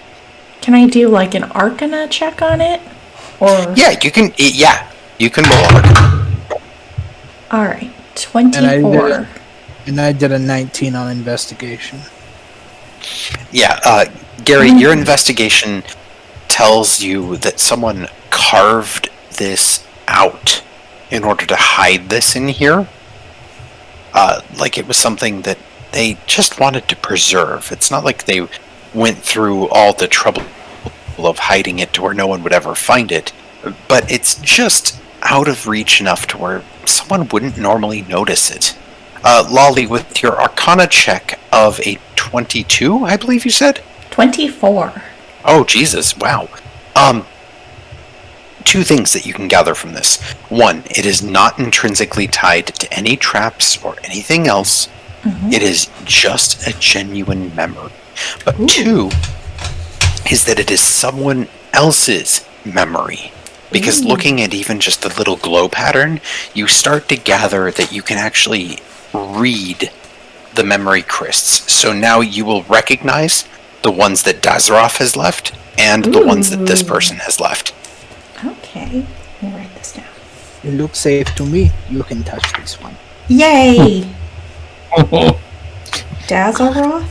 C: Can I do like an Arcana check on it? Or
A: Yeah, you can. Yeah, you can roll hard.
C: all right, 24.
D: And I did a 19 on investigation.
A: Yeah, Gary, your investigation tells you that someone carved this out in order to hide this in here. Like it was something that they just wanted to preserve. It's not like they went through all the trouble of hiding it to where no one would ever find it, but it's just out of reach enough to where someone wouldn't normally notice it. Lolly, with your Arcana check of a 22, I believe you said?
C: 24.
A: Oh, Jesus, wow. Two things that you can gather from this. One, it is not intrinsically tied to any traps or anything else. It is just a genuine memory. But two, is that it is someone else's memory. Because looking at even just the little glow pattern, you start to gather that you can actually read the memory crysts. So now you will recognize the ones that Dazaroff has left and the ones that this person has left.
C: Okay, let me write this down.
D: It looks safe to me. You can touch this one.
C: Yay! Dazaroth?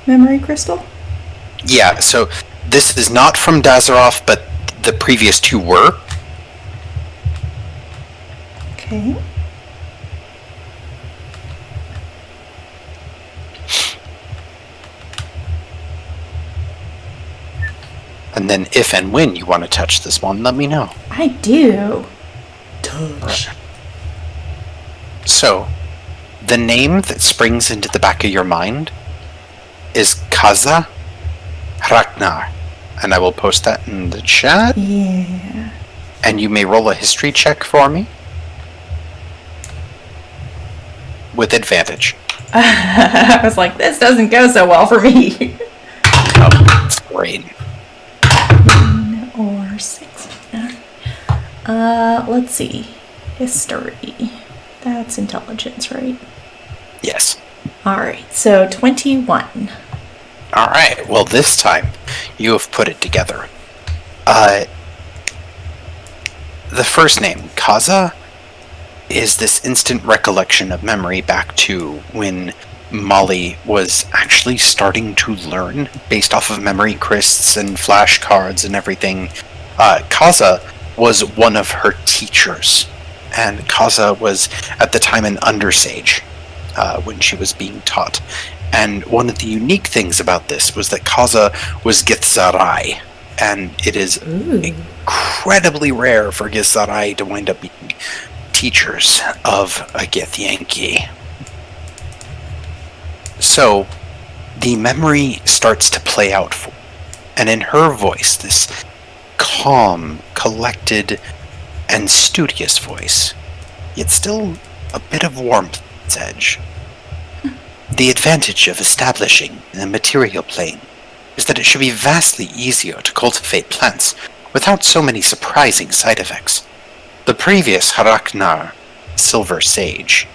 C: Memory crystal?
A: Yeah, so this is not from Dazaroff, but the previous two were.
C: Okay.
A: And then if and when you want to touch this one, let me know.
C: I do. Touch.
A: So, the name that springs into the back of your mind is Kaza Ragnar. And I will post that in the chat.
C: Yeah.
A: And you may roll a history check for me. With advantage.
C: I was like, this doesn't go so well for me.
A: Oh, that's great.
C: 1 or 6. Let's see. History. That's intelligence, right?
A: Yes.
C: Alright, so 21.
A: Alright, well this time you have put it together. The first name, Kaza, is this instant recollection of memory back to when Molly was actually starting to learn based off of memory crysts and flashcards and everything. Kaza was one of her teachers, and Kaza was at the time an undersage when she was being taught. And one of the unique things about this was that Kaza was Githzerai, and it is incredibly rare for Githzerai to wind up being teachers of a Githyanki. So, the memory starts to play out for her, and in her voice, this calm, collected, and studious voice, yet still a bit of warmth at its edge. The advantage of establishing in the material plane is that it should be vastly easier to cultivate plants without so many surprising side effects. The previous Haraknar, Silver Sage,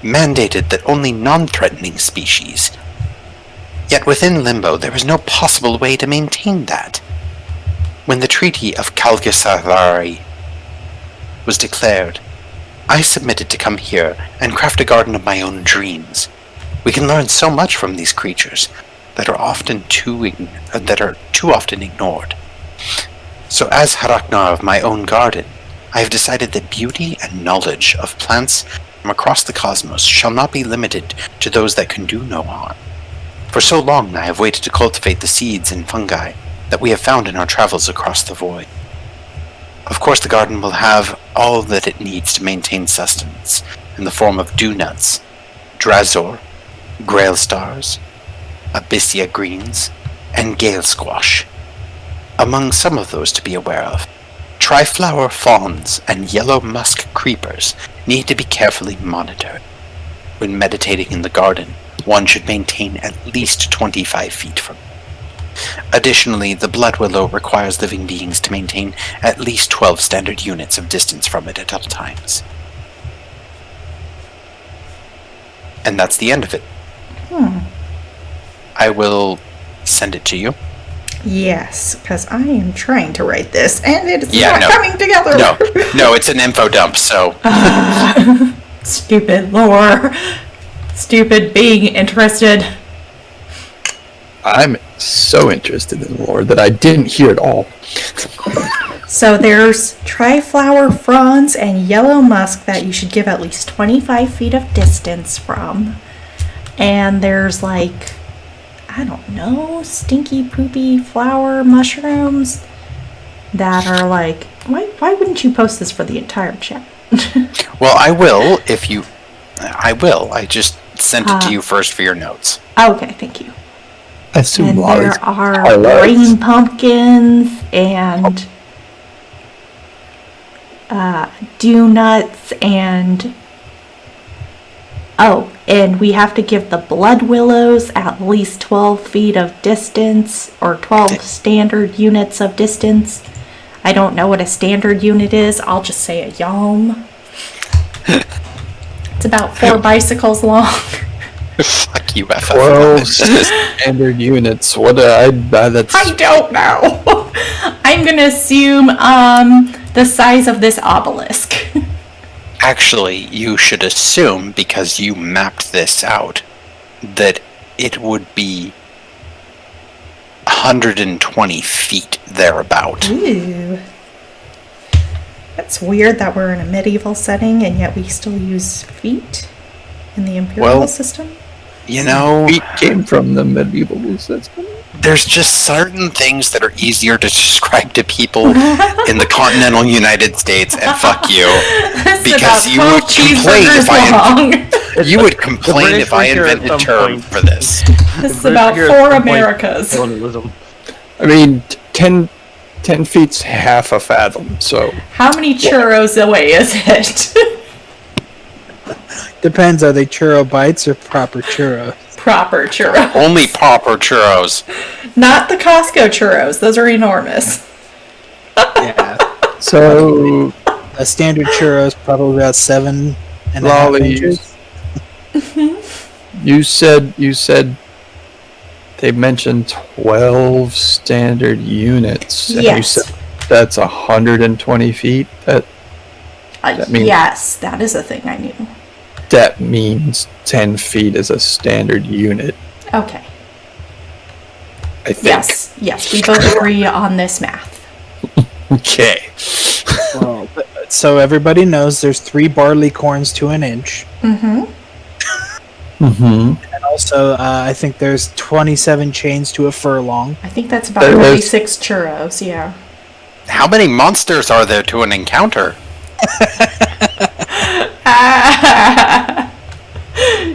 A: mandated that only non-threatening species. Yet within Limbo there was no possible way to maintain that. When the Treaty of Kalgasarari was declared, I submitted to come here and craft a garden of my own dreams. We can learn so much from these creatures that are too often ignored. So as Haraknar of my own garden, I have decided that beauty and knowledge of plants from across the cosmos shall not be limited to those that can do no harm. For so long I have waited to cultivate the seeds and fungi that we have found in our travels across the void. Of course the garden will have all that it needs to maintain sustenance in the form of dew nuts, drazor, grail stars, abyssia greens, and gale squash. Among some of those to be aware of, triflower fawns and yellow musk creepers need to be carefully monitored. When meditating in the garden, one should maintain at least 25 feet from it. Additionally, the blood willow requires living beings to maintain at least 12 standard units of distance from it at all times. And that's the end of it. I will send it to you.
C: Yes, because I am trying to write this, and it's not coming together.
A: No, it's an info dump, so...
C: Stupid lore. Stupid being interested.
E: I'm so interested in lore that I didn't hear it all.
C: So there's triflower fronds and yellow musk that you should give at least 25 feet of distance from. And there's like, I don't know, stinky poopy flower mushrooms that are like, why wouldn't you post this for the entire chat?
A: Well, I will if you... I will. I just sent it to you first for your notes.
C: Okay, thank you.
E: I assume
C: and
E: Lolly's
C: there are
E: highlights.
C: green pumpkins and dew nuts and and we have to give the blood willows at least 12 feet of distance or 12 standard units of distance. I don't know what a standard unit is. I'll just say a yalm. It's about 4 bicycles long.
A: Fuck you, FF.
E: 12 standard units. What that's...
C: I don't know. I'm gonna assume the size of this obelisk.
A: Actually, you should assume, because you mapped this out, that it would be 120 feet thereabout.
C: Ooh. That's weird that we're in a medieval setting and yet we still use feet in the imperial system.
A: You know,
E: Feet came from the medieval system.
A: there's just certain things that are easier to describe to people in the continental United States, and fuck you. Because you would complain if I invented a term for this.
C: This is about 4 Americas.
E: I mean, 10 feet's half a fathom, so...
C: How many churros away is it?
D: Depends, are they churro bites or proper churros?
C: Proper churros.
A: Only proper churros.
C: Not the Costco churros. Those are enormous.
D: Yeah.
E: So...
D: A standard churro is probably about 7.5 inches.
E: You said they mentioned 12 standard units.
C: Yes.
E: And you said that's 120 feet? That means-
C: Yes, that is a thing I knew.
E: That means 10 feet is a standard unit,
C: Okay.
E: I think.
C: Yes, we both agree on this math.
E: Okay.
D: Well, so everybody knows there's 3 barley corns to an inch.
C: Mm-hmm.
E: Mm-hmm.
D: And also, I think there's 27 chains to a furlong.
C: I think that's about
E: There is.
C: 36 churros, yeah.
A: How many monsters are there to an encounter?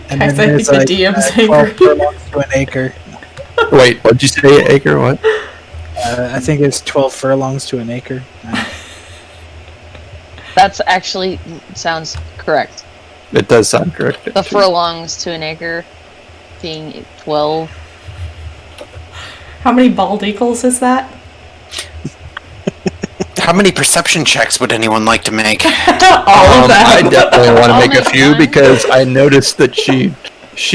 D: And
C: Guys, I think
D: there's
C: the
D: like,
C: DM's
D: 12
C: angry.
D: furlongs to an acre.
E: Wait, what'd you say, Acre? What?
D: I think it's 12 furlongs to an acre.
B: That's actually sounds correct.
E: It does sound correct.
B: The furlongs to an acre being 12.
C: How many bald eagles is that?
A: How many perception checks would anyone like to make?
C: All of
E: I
C: them.
E: definitely want to
B: All
E: make a
B: my
E: few
B: fun.
E: because I noticed that she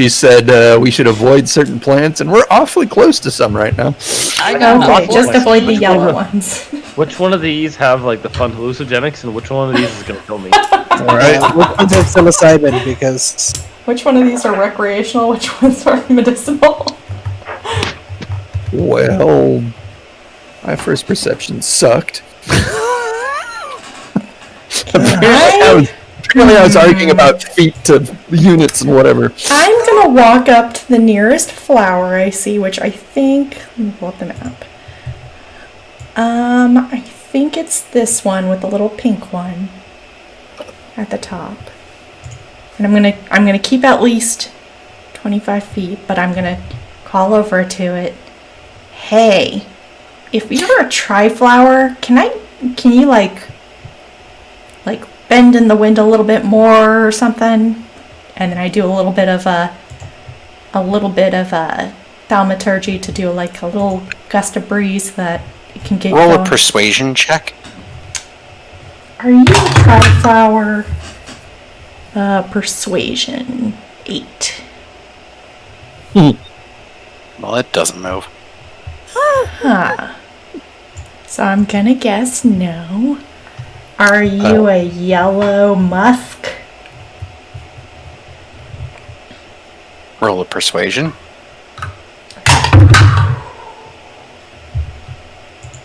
E: said we should avoid certain plants, and we're awfully close to some right now.
B: I got
C: Okay,
B: a
C: just avoid the
F: Which
C: yellow
F: one?
C: ones.
F: Which one of these have like the fun hallucinogenics, and which one of these is gonna kill me?
E: All right.
D: Which ones have psilocybin? Because
C: Which one of these are recreational? Which ones are medicinal?
E: Well, my first perception sucked. Apparently I was arguing about feet to units and whatever.
C: I'm gonna walk up to the nearest flower I see, which I think. Let me pull up the map. I think it's this one with the little pink one at the top. And I'm gonna keep at least 25 feet, but I'm gonna call over to it. Hey, if you're a tri-flower, can you like bend in the wind a little bit more or something? And then I do a little bit of thaumaturgy to do like a little gust of breeze that it can get
A: Roll a
C: going.
A: persuasion check.
C: Are you a tri-flower? Persuasion 8.
A: Well, it doesn't move.
C: Huh. So I'm gonna guess no. Are you a yellow musk?
A: Roll a persuasion.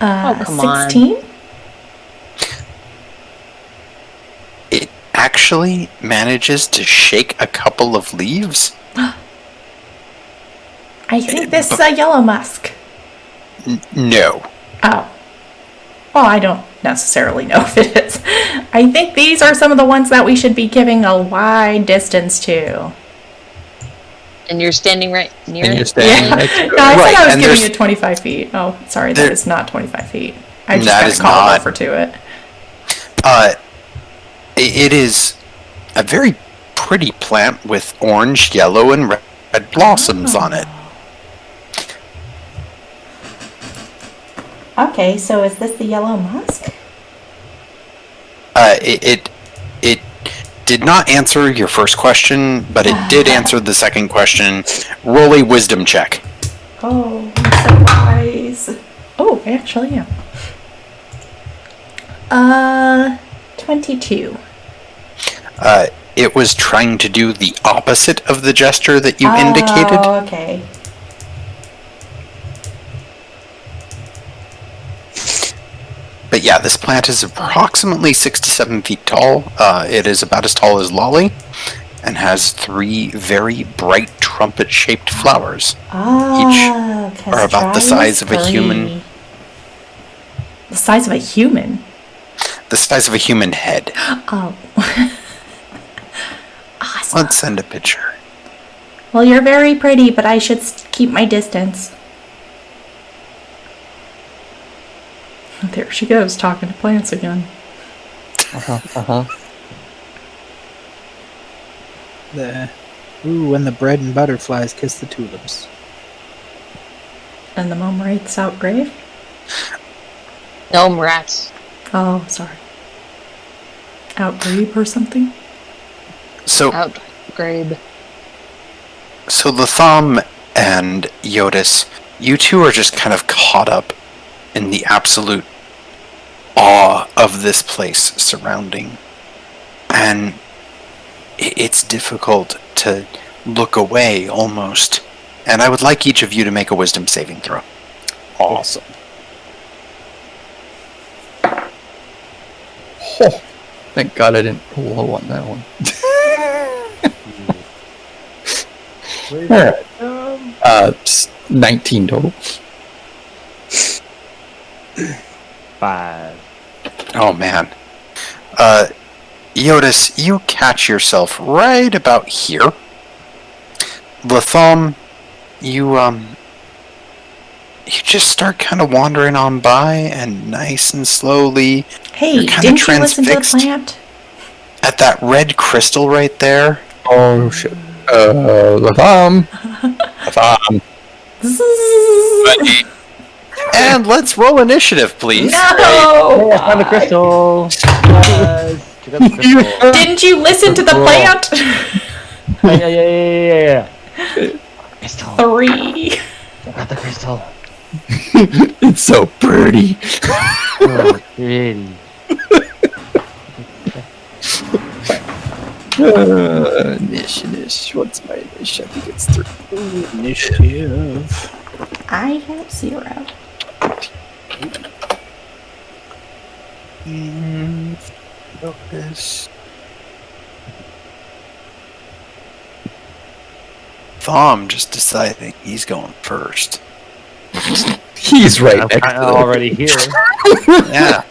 B: come on.
C: 16?
A: It actually manages to shake a couple of leaves.
C: I think this is a yellow musk.
A: No.
C: Oh. Well, I don't necessarily know if it is. I think these are some of the ones that we should be giving a wide distance to.
B: And you're standing right near
E: And
B: it?
E: you're standing
C: Yeah.
E: next to
C: No, I
E: it.
C: said
A: Right,
C: I was
A: and
C: giving
A: there's-
C: it 25 feet. Oh, sorry, that
A: There-
C: is not 25 feet. I just
A: That
C: got
A: is
C: to call
A: not.
C: over to it.
A: It is a very pretty plant with orange, yellow, and red blossoms on it.
C: Okay, so is this the yellow musk?
A: It did not answer your first question, but it did answer the second question. Roll a wisdom check.
C: Oh, I'm so wise. Oh, I actually am. 22.
A: It was trying to do the opposite of the gesture that you indicated.
C: Oh, okay.
A: But yeah, this plant is approximately 6 to 7 feet tall. It is about as tall as Lolly and has 3 very bright trumpet-shaped flowers.
C: Ah,
A: are about the size of a human.
C: The size of a human?
A: The size of a human head.
C: Oh. Awesome.
A: Let's send a picture.
C: Well, you're very pretty, but I should keep my distance. There she goes, talking to plants again.
D: When the bread and butterflies kiss the tulips.
C: And the mom writes out grave?
B: Gnome rats.
C: Oh, sorry. Out grave or something?
A: So,
B: Out grabe.
A: so Latham and Jyotis, you two are just kind of caught up in the absolute awe of this place surrounding and it's difficult to look away almost. And I would like each of you to make a wisdom saving throw.
E: Awesome. Oh, thank God I didn't roll low on that one. Alright. 19 total.
F: 5.
A: Oh man. Jyotis, you catch yourself right about here. Latham, you just start kind of wandering on by, and nice and slowly.
C: Hey,
A: You're kinda
C: didn't you listen to the
A: transfixed.
C: plant?
A: At that red crystal right there.
E: Oh shit. Latham. Latham.
C: Zzz.
A: And let's roll initiative, please.
C: No!
F: I found the crystal. Yes. Check out the crystal.
C: Didn't you listen to the plant?
F: Yeah. Crystal.
C: 3.
F: Check out the crystal.
E: It's so pretty.
F: Oh, pretty.
E: Initiative. What's my initiative? I think it's 3.
D: Initiative.
C: I have 0.
A: Focus. Thom just deciding he's going first.
E: He's right
F: I'm
E: next
F: kind
E: to
F: of
E: it.
F: already here.
A: Yeah.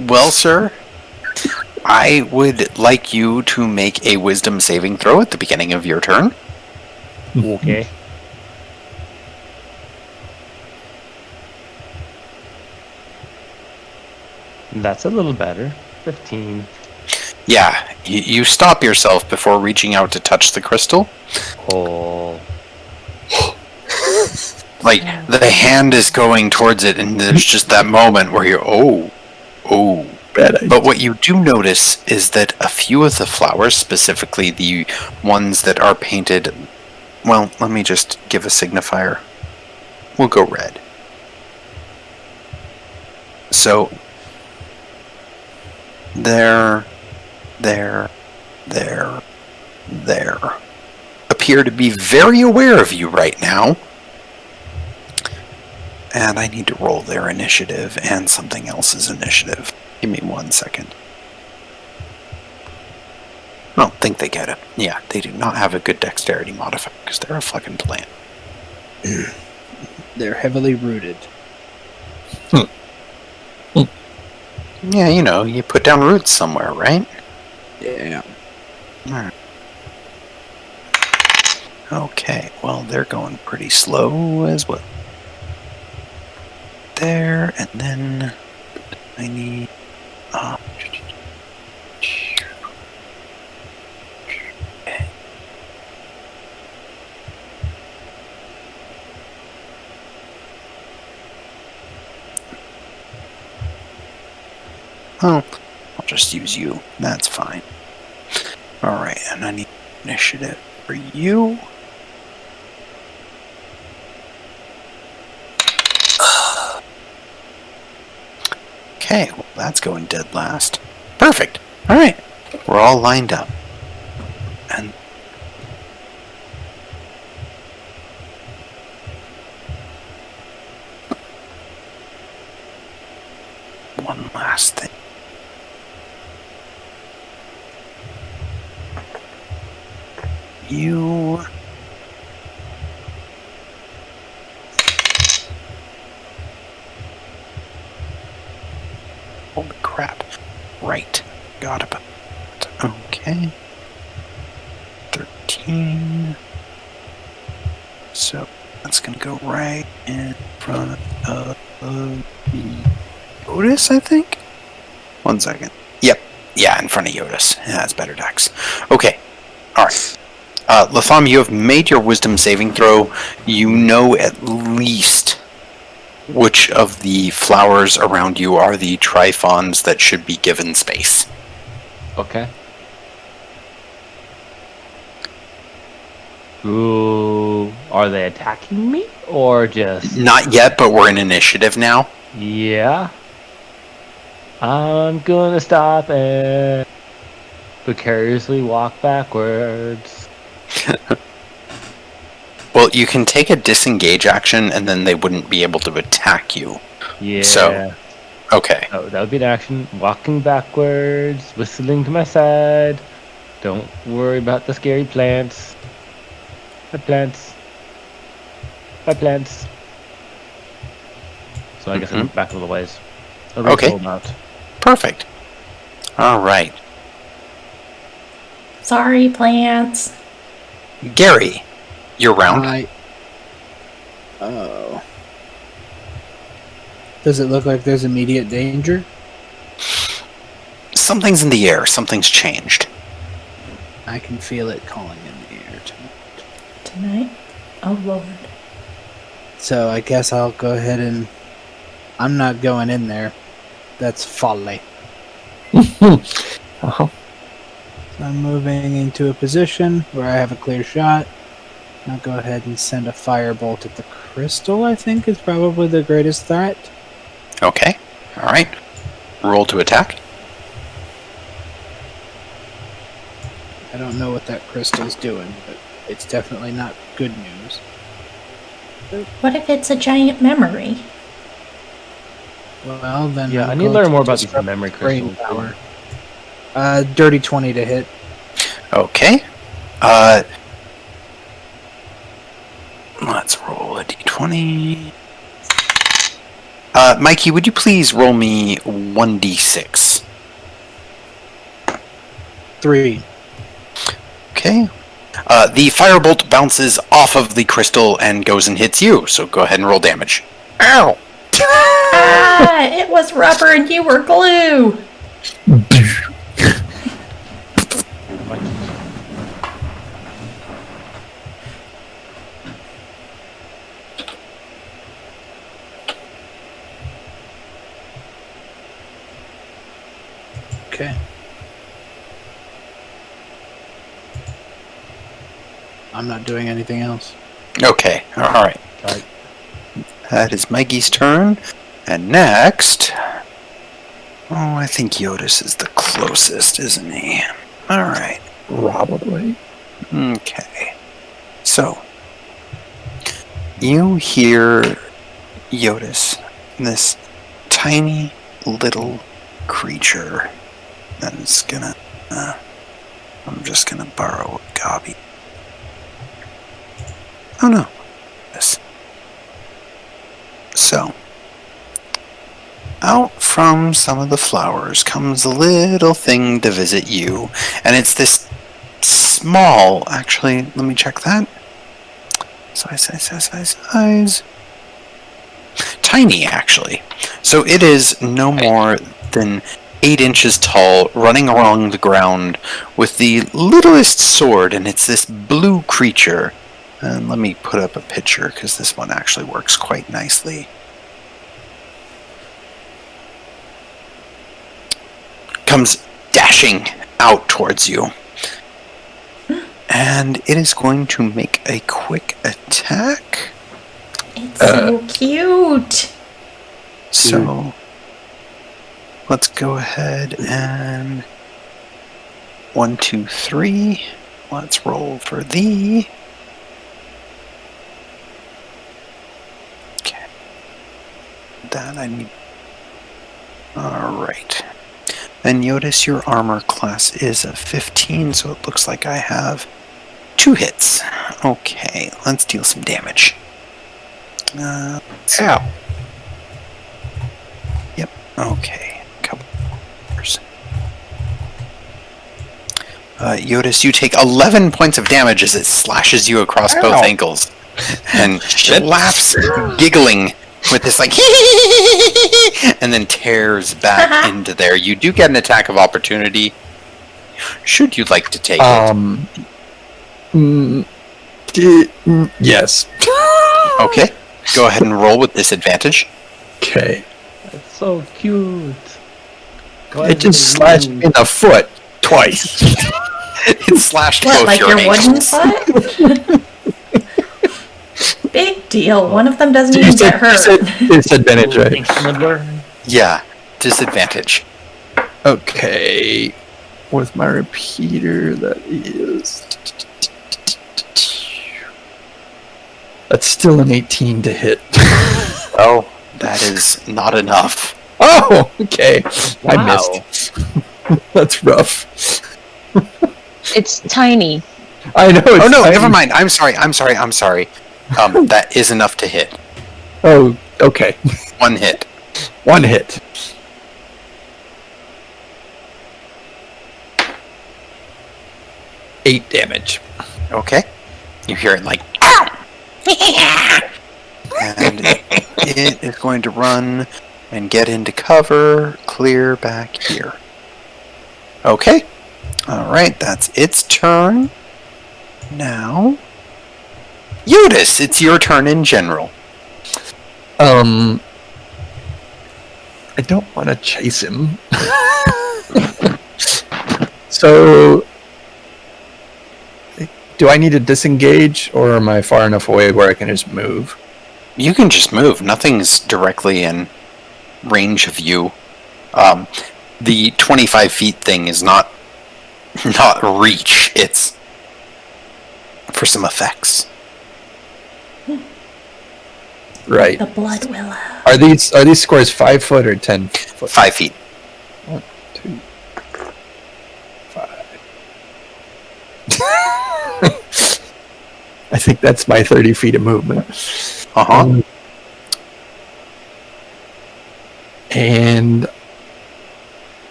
A: Well, sir, I would like you to make a wisdom saving throw at the beginning of your turn.
F: Okay. That's a little better. 15.
A: Yeah, you stop yourself before reaching out to touch the crystal.
F: Oh.
A: Like, the hand is going towards it, and there's just that moment where you're, oh.
E: Bad idea.
A: But what you do notice is that a few of the flowers, specifically the ones that are painted, well, let me just give a signifier. We'll go red. So, there, appear to be very aware of you right now. And I need to roll their initiative and something else's initiative. Give me 1 second. I don't think they get it. Yeah, they do not have a good dexterity modifier because they're a fucking plant.
D: They're heavily rooted.
A: Yeah, you know, you put down roots somewhere, right?
D: Yeah.
A: Alright. Okay, well, they're going pretty slow as well. There, and then I need... okay. Oh, I'll just use you. That's fine. Alright, and I need initiative for you. Okay, well, that's going dead last. Perfect. Alright, we're all lined up. And one last thing. You... Holy crap. Right. Got about it. Okay. 13. So that's going to go right in front of Jyotis, I think? 1 second. Yep. Yeah, in front of Jyotis. Yeah, that's better dex. Okay. Alright. Latham, you have made your wisdom saving throw. You know at least which of the flowers around you are the trifons that should be given space.
F: Okay. Ooh, are they attacking me or just?
A: Not yet, but we're in initiative now.
F: Yeah. I'm gonna stop and precariously walk backwards.
A: Well, you can take a disengage action, and then they wouldn't be able to attack you.
F: Yeah.
A: So, okay.
F: Oh, that would be an action. Walking backwards, whistling to my side. Don't worry about the scary plants. My plants. My plants. So I guess I move back a little ways. A reasonable amount.
A: Perfect. All right.
C: Sorry, plants.
A: Gary, you're round.
D: Oh. Does it look like there's immediate danger?
A: Something's in the air. Something's changed.
D: I can feel it calling in the air
C: Tonight? Oh, Lord.
D: So I guess I'll go ahead and... I'm not going in there. That's folly.
E: Uh-huh.
D: So I'm moving into a position where I have a clear shot. I'll go ahead and send a firebolt at the crystal, I think is probably the greatest threat.
A: Okay. All right. Roll to attack.
D: I don't know what that crystal's doing, but it's definitely not good news.
C: What if it's a giant memory?
D: Well, then
F: Yeah,
D: I'm
F: I need to
D: going
F: learn more about these
D: disrupt
F: memory
D: brain
F: crystals.
D: power. Dirty 20 to hit.
A: Okay. Let's roll a d20. Mikey, would you please roll me 1d6?
D: 3.
A: Okay. The firebolt bounces off of the crystal and goes and hits you, so go ahead and roll damage. Ow!
C: Ah, it was rubber and you were glue.
D: Okay. I'm not doing anything else.
A: Okay, alright.
F: Right.
A: That is Mikey's turn. And next... Oh, I think Jyotis is the closest, isn't he? Alright.
E: Probably.
A: Okay. So, you hear Jyotis, this tiny little creature that is gonna... I'm just gonna borrow a copy. Oh no. Yes. So, out from some of the flowers comes a little thing to visit you, and it's this small, actually, let me check that. Size. Tiny, actually. So it is no more than 8 inches tall, running along the ground with the littlest sword, and it's this blue creature. And let me put up a picture, because this one actually works quite nicely. Comes dashing out towards you. And it is going to make a quick attack.
C: It's so cute.
A: So, let's go ahead and 1, 2, 3. Let's roll for the... Okay. That I need... Alright. And Jyotis, your armor class is a 15, so it looks like I have 2 hits. Okay, let's deal some damage. Ow. Yep, okay. Couple hours. Jyotis, you take 11 points of damage as it slashes you across both ankles. And it laughs, giggling with this like and then tears back into there. You do get an attack of opportunity. Should you like to take
E: it? Yes.
A: Okay. Go ahead and roll with disadvantage.
E: Okay.
F: That's so cute.
E: It just slashed me in the foot twice.
A: It slashed
C: What,
A: both
C: like
A: your
C: your wooden
A: ankles.
C: foot? Big deal. One of them doesn't even get hurt.
E: Disadvantage, right?
F: Snibbler.
A: Yeah. disadvantage.
E: Okay. With my repeater, that is... That's still an 18 to hit.
A: Oh, that is not enough.
E: Oh, okay. I
F: Wow.
E: missed. That's rough.
B: It's tiny.
E: I know.
A: Oh no,
E: tiny.
A: never mind. I'm sorry. That is enough to hit.
E: Oh, okay.
A: One hit.
E: One hit. Eight damage.
A: Okay. You hear it like, ow! And it is going to run and get into cover, clear back here. Okay. Alright, that's its turn. Now, Jyotis, it's your turn in general.
E: I don't want to chase him. So, do I need to disengage, or am I far enough away where I can just move?
A: You can just move. Nothing's directly in range of you. The 25 feet thing is not reach. It's for some effects.
E: Right.
C: The blood willow.
E: Are these squares 5 foot or 10 foot?
A: 5 feet.
E: 1, 2, 5. I think that's my 30 feet of movement.
A: Uh-huh.
E: And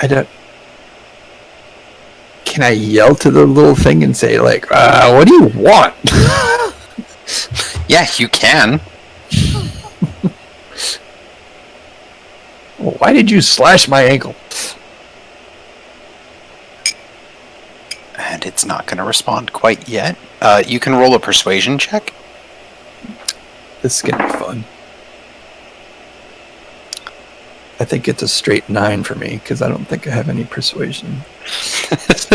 E: I don't. Can I yell to the little thing and say, like, what do you want?
A: Yeah, you can.
E: Why did you slash my ankle?
A: And it's not going to respond quite yet. You can roll a persuasion check.
E: This is gonna be fun. I think it's a straight 9 for me, because I don't think I have any persuasion.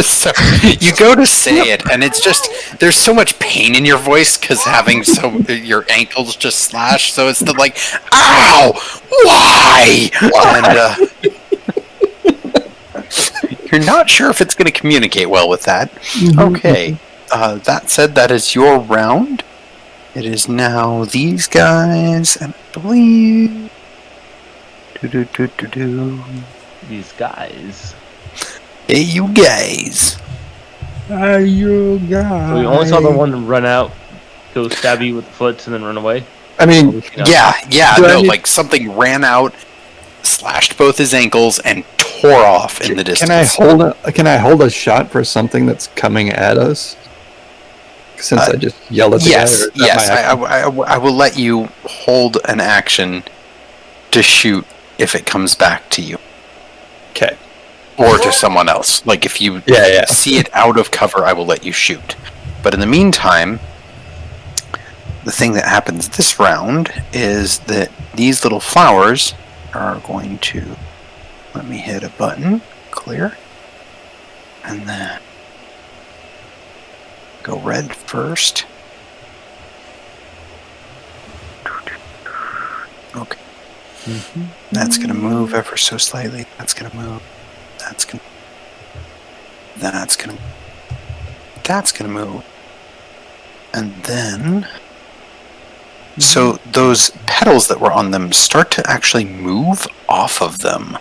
A: So you go to say it, and it's just there's so much pain in your voice because having your ankles just slashed. So it's the like, ow, why? And you're not sure if it's going to communicate well with that. Okay. That said, that is your round. It is now these guys, and I believe.
F: These guys.
A: Hey, you guys.
D: Are you guys?
F: So we only saw the one run out, go stab you with the foot, and then run away.
E: I mean,
F: You know?
A: Yeah,
E: Do I
A: no,
E: need-
A: like something ran out, slashed both his ankles, and tore off in the distance.
E: can I hold a shot for something that's coming at us? Since I just yelled at the guy. Or is that
A: Yes,
E: my action?
A: I will let you hold an action to shoot if it comes back to you.
E: Okay.
A: Or to someone else. Like, if you
E: Yeah.
A: see it out of cover, I will let you shoot. But in the meantime, the thing that happens this round is that these little flowers are going to... Let me hit a button. Clear. And then... Go red first. Okay. That's going to move ever so slightly. That's going to move. That's going to move. And then... So those petals that were on them start to actually move off of them.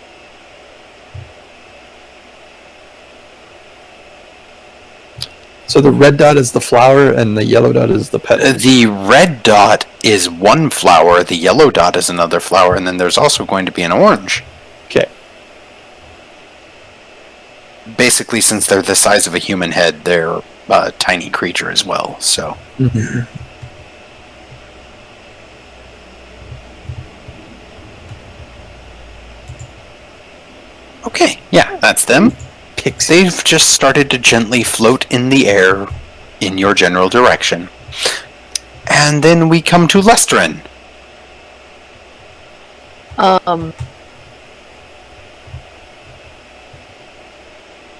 E: So the red dot is the flower, and the yellow dot is the petal.
A: The red dot is one flower, the yellow dot is another flower, and then there's also going to be an orange.
E: Okay.
A: Basically, since they're the size of a human head, they're a tiny creature as well, so... Okay, yeah, that's them. They've just started to gently float in the air in your general direction. And then we come to Lestrin.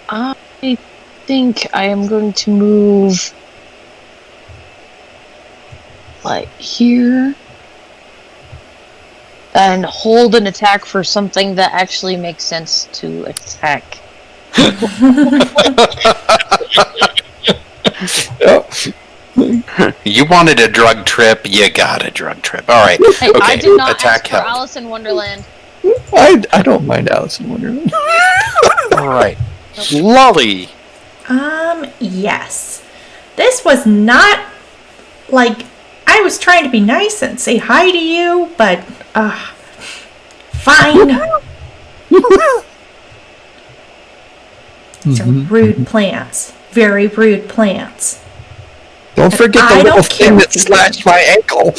B: I think I am going to move like here. and hold an attack for something that actually makes sense to attack.
A: You wanted a drug trip, you got a drug trip. Alright.
B: Hey,
A: Okay.
B: I did not
A: attack
B: ask for
A: held.
B: Alice in Wonderland.
E: I don't mind Alice in Wonderland.
A: Alright. Lolly.
C: Yes. This was not, like, I was trying to be nice and say hi to you, but, fine. These are rude plants. Very rude plants.
E: Don't forget
C: I
E: the little
C: don't care
E: thing
C: what
E: that
C: you
E: slashed my ankle.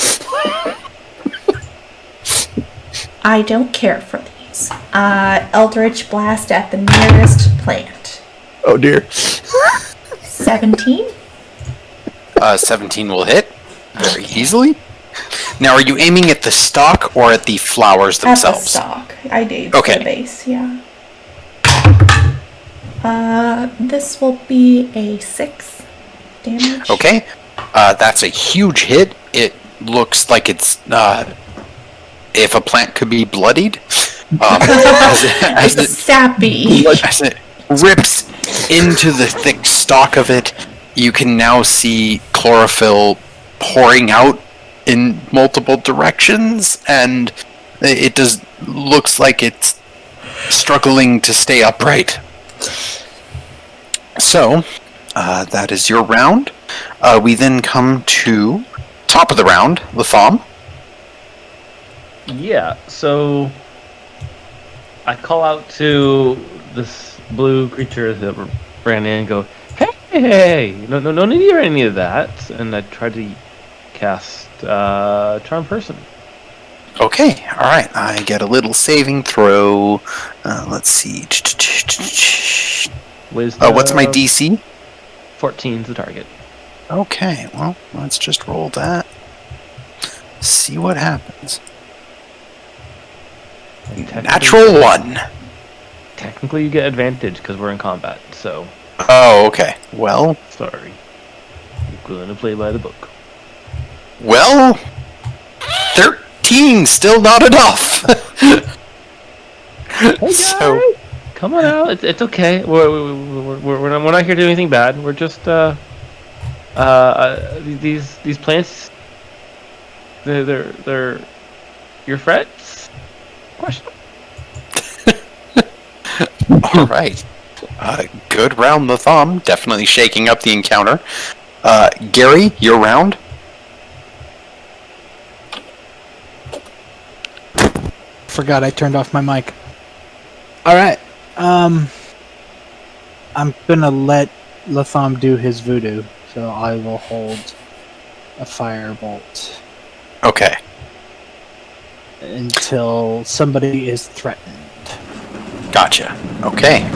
C: I don't care for these. Eldritch Blast at the nearest plant.
E: Oh dear.
C: 17?
A: 17 will hit very easily. Now, are you aiming at the stalk or at the flowers
C: At the
A: themselves?
C: stalk. I did
A: Okay.
C: the base, yeah. This will be a 6 damage.
A: Okay. That's a huge hit. It looks like it's, if a plant could be bloodied. As
C: It's sappy.
A: it rips into the thick stalk of it, you can now see chlorophyll pouring out in multiple directions, and it looks like it's struggling to stay upright. So, that is your round. We then come to top of the round, Latham.
F: Yeah, so I call out to this blue creature that ran in and go, hey, no need for any of that. And I tried to cast Charm Person.
A: Okay, alright, I get a little saving throw. Let's see.
F: Wisdom,
A: What's my DC?
F: 14 is the target.
A: Okay, well, let's just roll that. See what happens.
F: And
A: Natural 1.
F: Technically, you get advantage because we're in combat, so
A: Oh, okay. Well,
F: sorry. I'm going to play by the book.
A: 13, still not enough.
F: Hey guys,
A: So,
F: come on out. It's okay. We're not here to do anything bad. We're just these plants. They're your friends? Question.
A: alright. Good round, Latham. Definitely shaking up the encounter. Gary, your round.
D: Forgot I turned off my mic. Alright. I'm gonna let Latham do his voodoo, so I will hold a firebolt
A: Okay.
D: until somebody is threatened.
A: Gotcha. Okay.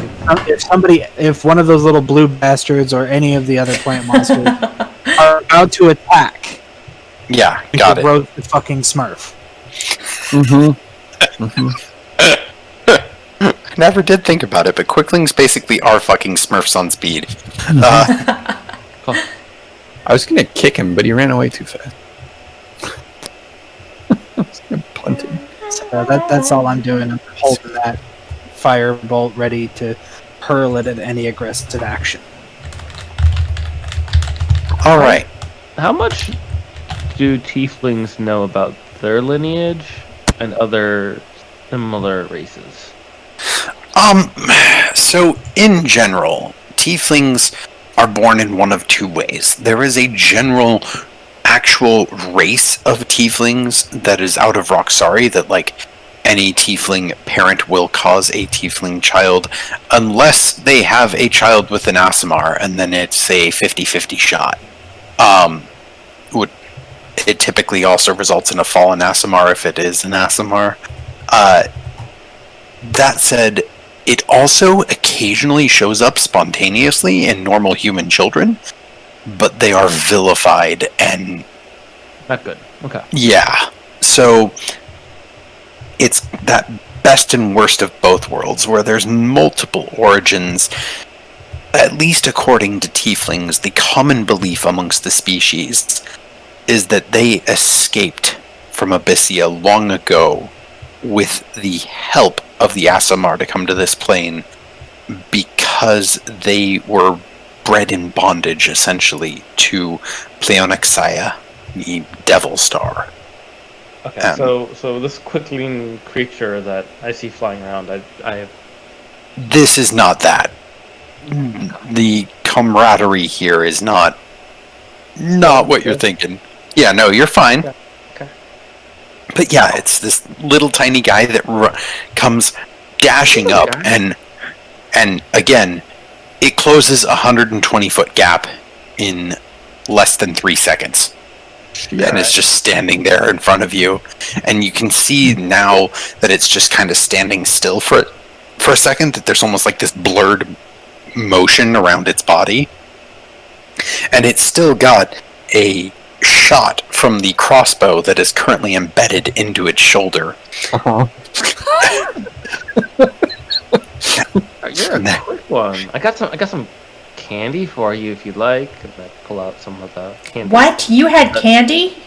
D: If one of those little blue bastards or any of the other plant monsters are about to attack,
A: Yeah,
D: we
A: got
D: can
A: it.
D: roast the fucking Smurf.
A: I never did think about it, but Quicklings basically are fucking Smurfs on speed.
E: I was gonna kick him, but he ran away too fast. I was gonna punt him.
D: So that's all I'm doing. I'm holding that firebolt ready to hurl it at any aggressive action.
A: Alright.
F: How much do tieflings know about their lineage and other similar races?
A: So in general, tieflings are born in one of two ways. There is a general actual race of tieflings that is out of Roxari that, like, any tiefling parent will cause a tiefling child unless they have a child with an Aasimar, and then it's a 50-50 shot. It typically also results in a fallen Aasimar if it is an Aasimar. That said, it also occasionally shows up spontaneously in normal human children, but they are vilified and...
F: Not good. Okay.
A: Yeah. So, it's that best and worst of both worlds, where there's multiple origins. At least according to tieflings, the common belief amongst the species is that they escaped from Abyssia long ago with the help of the Asimar to come to this plane because they were bred in bondage, essentially, to Pleonixia, the Devil Star.
F: Okay, so this quickling creature that I see flying around, I
A: This is not that. The camaraderie here is not what you're thinking. Yeah, no, you're fine.
F: Okay.
A: But yeah, it's this little tiny guy that comes dashing up, and again, it closes a 120-foot gap in less than 3 seconds. Yeah. And it's just standing there in front of you, and you can see now that it's just kind of standing still for a second, that there's almost like this blurred motion around its body, and it's still got a shot from the crossbow that is currently embedded into its shoulder.
F: You're a quick one. I got some candy for you if you'd like. If I pull out some of the candy.
C: What? You had candy?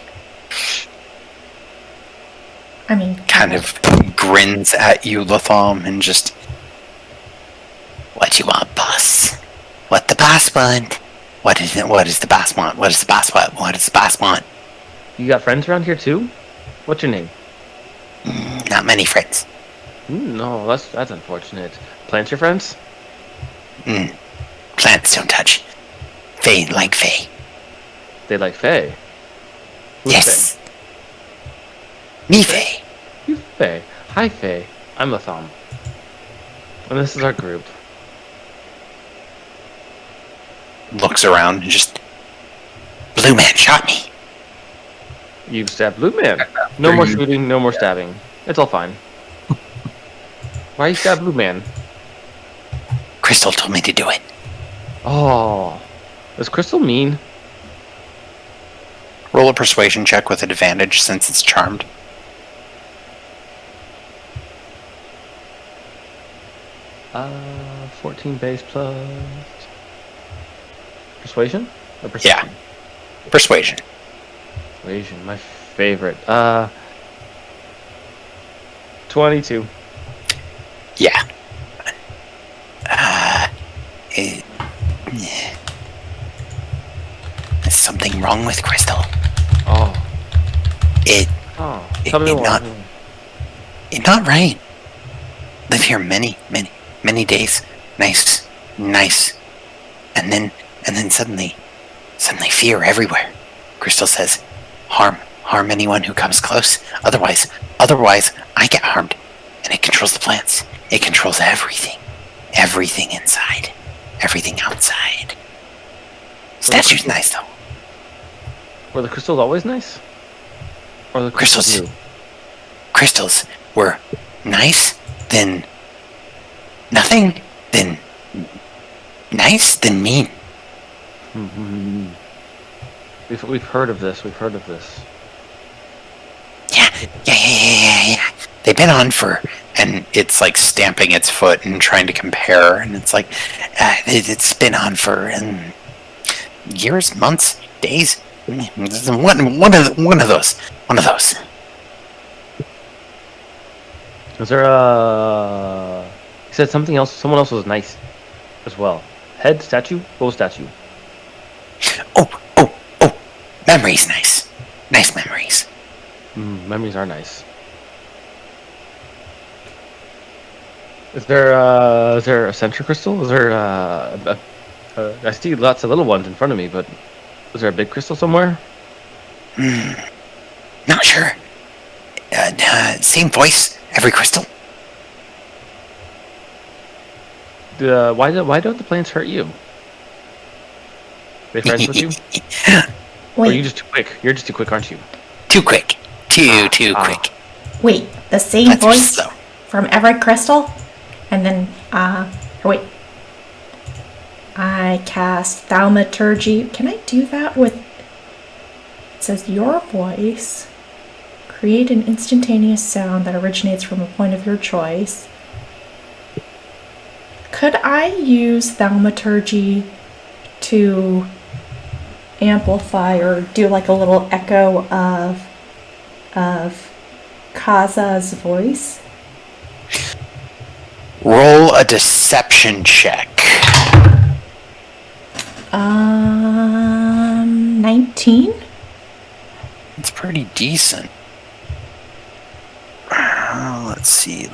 C: I mean,
A: kind of grins at you, Latham, and just, what you want, boss? What the boss want? What is it? What does the boss want? What does the boss want? What does the boss want?
F: You got friends around here too? What's your name?
A: Not many friends.
F: No, that's unfortunate. Plants your friends?
A: Plants don't touch. Fae like Fae.
F: They like Fae? Who's
A: Yes. Me Fae.
F: You Fae. Hi Fae. I'm Latham. And this is our group.
A: Looks around and just, Blue Man shot me.
F: You stabbed Blue Man. No more shooting, no more stabbing. It's all fine. Why you stab Blue Man?
A: Crystal told me to do it.
F: Oh. Is Crystal mean?
A: Roll a persuasion check with advantage since it's charmed.
F: Uh, 14 base plus... Persuasion? Or perception?
A: Yeah. Persuasion.
F: Persuasion, my favorite. 22.
A: Yeah. There's something wrong with Crystal.
F: Oh.
A: It
F: Tell me more.
A: It's not right. Live here many days. Nice. And then suddenly fear everywhere. Crystal says, harm anyone who comes close. Otherwise I get harmed. And it controls the plants. It controls everything. Everything inside. Everything outside. Statue's nice though.
F: Were the crystals always nice? Or the crystals new?
A: Crystals were nice, then nothing, then nice, then mean.
F: Mm-hmm. We've heard of this.
A: Yeah. They've been on for, and it's like stamping its foot and trying to compare, and it's like, it's been on for years, months, days. One of those.
F: Is there a... You said something else. Someone else was nice as well. Head, statue? What was statue?
A: Oh. Memories nice. Nice memories.
F: Memories are nice. Is there a center crystal? Is there I see lots of little ones in front of me, but is there a big crystal somewhere?
A: Not sure. Same voice, every crystal.
F: Why don't the plants hurt you? They friends with you? Or are you just too quick? You're just too quick, aren't you?
A: Too quick. Too quick.
C: Wait, the same
A: That's
C: voice
A: slow.
C: from every crystal? And then, wait. I cast Thaumaturgy. Can I do that with... It says, your voice. Create an instantaneous sound that originates from a point of your choice. Could I use Thaumaturgy to Kaza's voice?
A: Roll a deception check.
C: 19?
A: It's pretty decent. Let's see.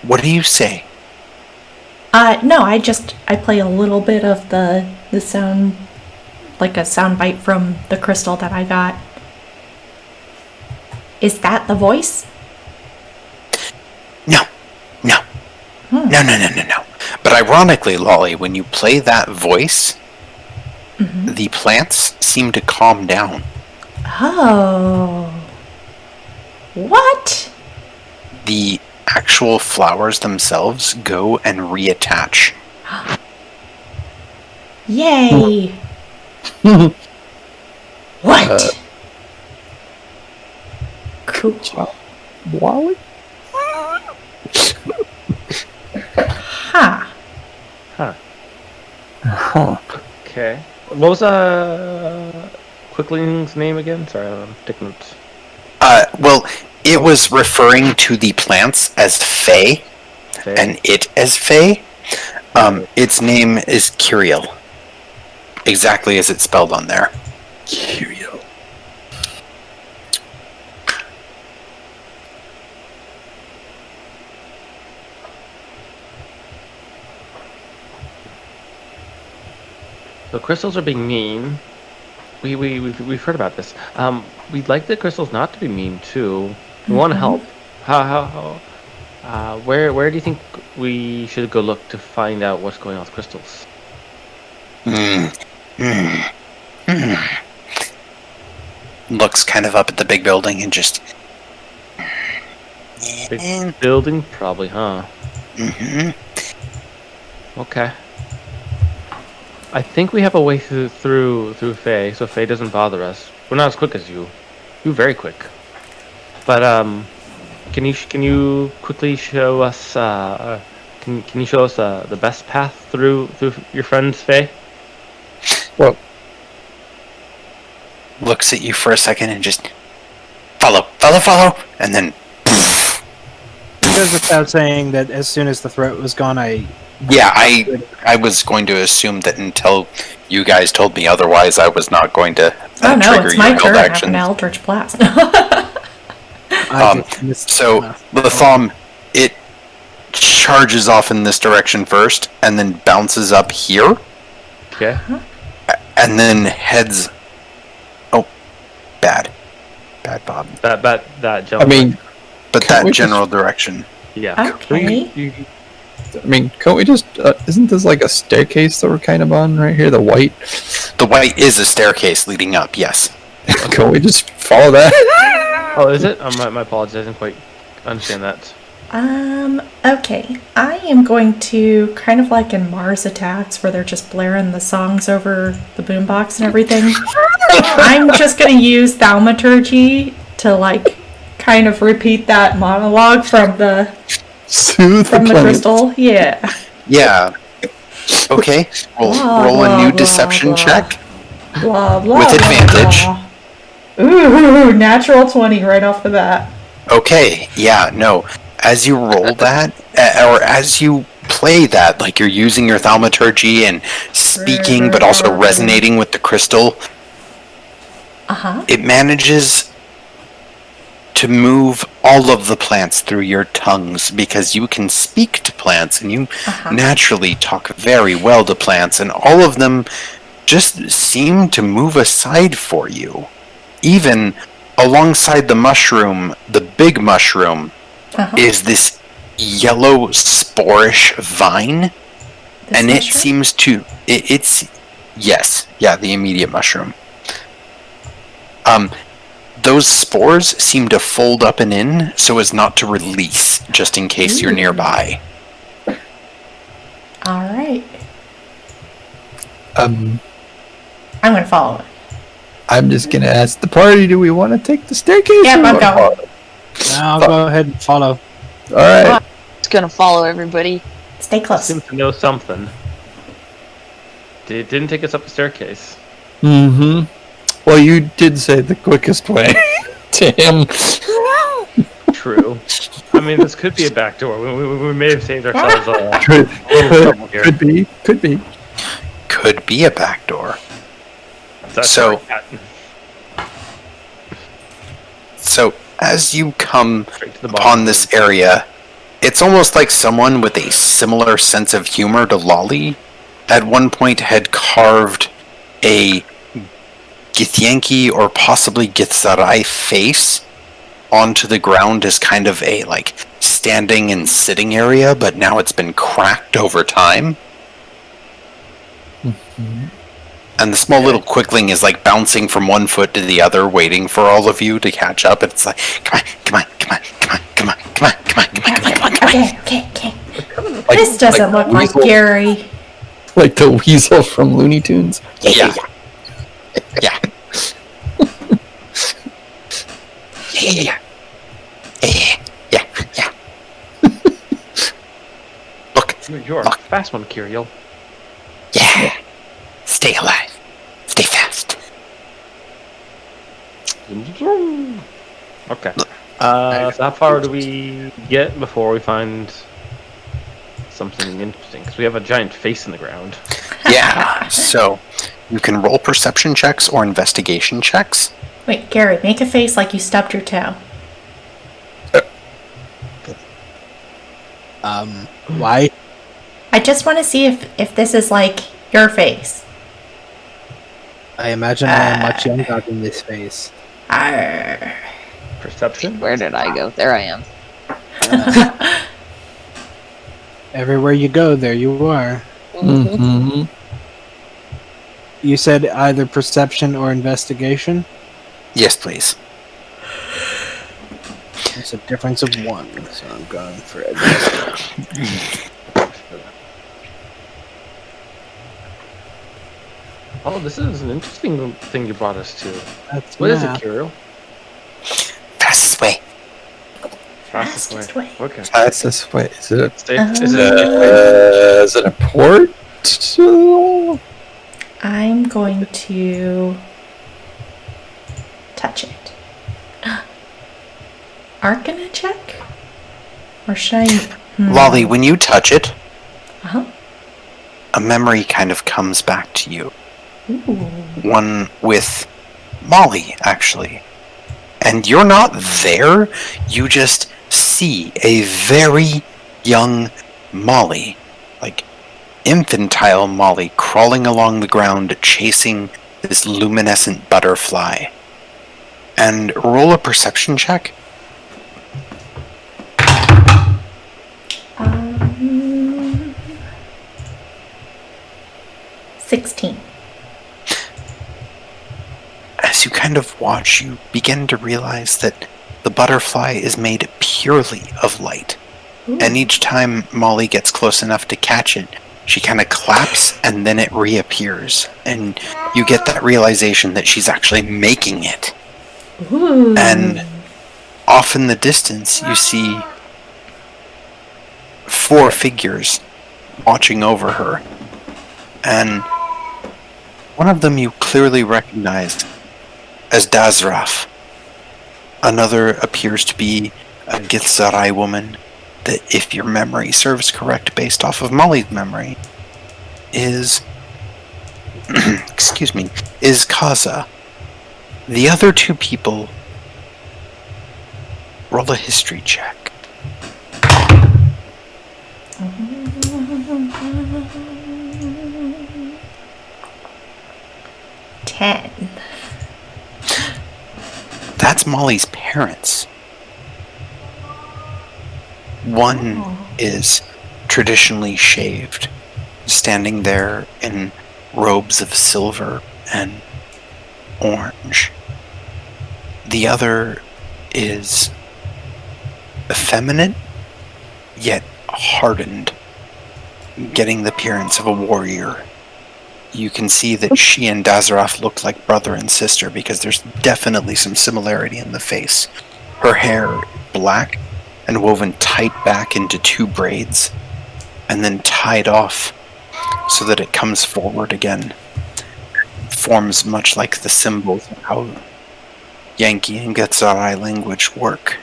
A: What do you say?
C: No, I play a little bit of the sound, like a sound bite from the crystal that I got. Is that the voice?
A: No. No. But ironically, Lolly, when you play that voice, the plants seem to calm down.
C: Oh. What?
A: The actual flowers themselves go and reattach.
C: Yay! What? Cool.
E: Wally?
C: Huh.
E: Huh.
F: Okay. What was Quickling's name again? Sorry, I'm taking notes.
A: Well, it was referring to the plants as Fae, and it as Fae. Its name is Curiel. Exactly as it's spelled on there.
E: Curiel.
F: So crystals are being mean. We've heard about this. We'd like the crystals not to be mean too. We want to help. How? Where do you think we should go look to find out what's going on with crystals?
A: Looks kind of up at the big building and just.
F: Big building, probably, huh? Okay. I think we have a way through Faye, so Faye doesn't bother us. We're not as quick as you. You're very quick. But can you quickly show us? Can you show us the best path through your friend's Faye?
E: Well,
A: looks at you for a second and just follow, and then.
D: It goes without saying that as soon as the threat was gone, I
A: was going to assume that until you guys told me otherwise, I was not going to
C: Oh no,
A: trigger
C: it's my
A: your
C: turn.
A: build
C: I have
A: action.
C: an Eldritch Blast.
A: So Latham, it charges off in this direction first, and then bounces up here,
F: Okay.
A: and then heads. Oh, bad, Bob.
F: That jump.
E: I mean,
A: But
E: Can't
A: that
E: we
A: general direction.
F: yeah.
C: Okay.
E: can't we just? Isn't this like a staircase that we're kind of on right here? The white.
A: The white is a staircase leading up. Yes.
E: Can't we just follow that?
F: Oh, is it? My apologies. I didn't quite understand that.
C: Okay. I am going to, kind of like in Mars Attacks, where they're just blaring the songs over the boombox and everything. I'm just going to use thaumaturgy to, like, kind of repeat that monologue from the
E: Soothe
C: from the
E: planet.
C: crystal. Yeah.
A: Yeah. Okay.
C: Blah,
A: Roll a
C: blah,
A: new
C: blah,
A: deception
C: blah.
A: check.
C: Blah, blah,
A: With
C: blah,
A: advantage.
C: blah. Ooh, natural 20 right off the bat.
A: Okay. Yeah. No. As you roll that, or as you play that, like you're using your thaumaturgy and speaking, but also resonating with the crystal,
C: Uh-huh.
A: it manages to move all of the plants through your tongues because you can speak to plants and you naturally talk very well to plants, and all of them just seem to move aside for you. Even alongside the mushroom, the big mushroom, is this yellow sporish vine, and it seems to it's yes, yeah, the immediate mushroom. Those spores seem to fold up and in so as not to release, just in case you're nearby.
C: All right.
E: Um,
C: I'm going to follow it.
E: I'm just gonna ask the party. Do we want to take the staircase?
C: Yep,
E: or
C: I'm
E: what?
C: going.
D: I'll go ahead and follow.
E: All right.
B: It's gonna follow everybody.
C: Stay close.
F: Seems to know something. It didn't take us up the staircase.
E: Mm-hmm. Well, you did say the quickest way to him.
F: True. I mean, this could be a backdoor. We may have saved ourselves a little trouble here.
E: Could be.
A: Could be a backdoor.
F: That's
A: So-
F: right.
A: So, as you come
F: Straight to the
A: upon
F: bottom.
A: this area, it's almost like someone with a similar sense of humor to Lolly at one point had carved a Githyanki or possibly Githzerai face onto the ground as kind of a like standing and sitting area, but now it's been cracked over time. And the small little quickling is like bouncing from one foot to the other, waiting for all of you to catch up. It's like, come on.
C: Okay. This doesn't look like
E: weasel.
C: Gary.
E: Like the weasel from Looney Tunes.
A: Yeah. Look,
F: You're a fast one, Kiriel.
A: yeah. Stay alive. Stay fast.
F: Okay. So how far do we get before we find something interesting? Because we have a giant face in the ground.
A: Yeah. So, you can roll perception checks or investigation checks.
C: Wait, Gary, make a face like you stubbed your toe.
D: Why?
C: I just want to see if this is like your face.
D: I imagine I am much younger than this face.
C: Arr.
F: Perception?
B: Where did I go? There I am.
D: Everywhere you go, there you are.
E: Mm-hmm.
D: You said either perception or investigation?
A: Yes, please.
D: It's a difference of 1, so I'm going for investigation.
F: Oh, this is an interesting thing you brought us to.
D: That's
F: What is it,
D: math.
F: Kiriel?
A: Fastest way.
C: Fastest way.
F: Okay.
E: That's this way. Is it a
F: Is it a
E: port?
C: I'm going to touch it. Arcana check? Or should I...
A: Lolly, when you touch it,
C: Uh-huh.
A: a memory kind of comes back to you.
C: Ooh.
A: One with Molly, actually. And you're not there, you just see a very young Molly, like infantile Molly, crawling along the ground chasing this luminescent butterfly. And roll a perception check.
C: 16.
A: As you kind of watch, you begin to realize that the butterfly is made purely of light.
C: Ooh.
A: And each time Molly gets close enough to catch it, she kind of claps and then it reappears. And you get that realization that she's actually making it.
C: Ooh.
A: And off in the distance, you see 4 figures watching over her. And one of them you clearly recognize as Dazraf. Another appears to be a Githzerai woman that, if your memory serves correct based off of Molly's memory, is excuse me, is Kaza. The other 2 people, roll a history check.
C: 10.
A: That's Molly's parents. One is traditionally shaved, standing there in robes of silver and orange. The other is effeminate, yet hardened, getting the appearance of a warrior. You can see that she and Dazaraf look like brother and sister because there's definitely some similarity in the face. Her hair black and woven tight back into 2 braids and then tied off so that it comes forward again. forms much like the symbols of how Yankee and Getzarai language work.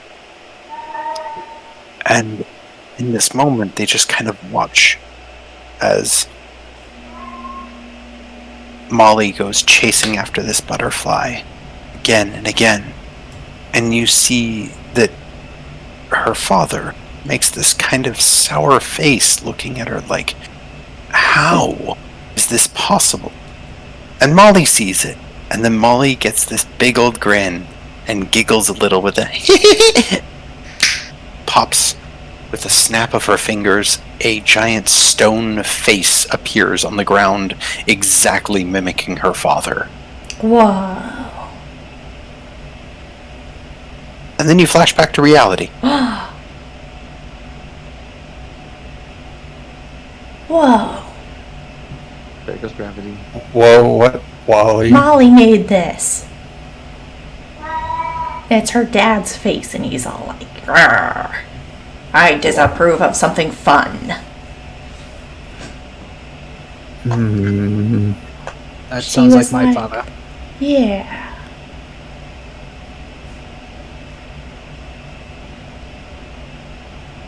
A: And in this moment, they just kind of watch as Molly goes chasing after this butterfly again and again. And you see that her father makes this kind of sour face looking at her like, how is this possible? And Molly sees it. And then Molly gets this big old grin and giggles a little with a pops with a snap of her fingers. A giant stone face appears on the ground, exactly mimicking her father.
C: Whoa.
A: And then you flash back to reality.
C: Whoa.
F: There goes gravity.
E: Whoa, what? Wally?
C: Molly made this. It's her dad's face, and he's all like, "Grr. I disapprove of something fun."
D: That
C: She
D: sounds like
C: was
D: my
C: like-
D: father.
C: Yeah.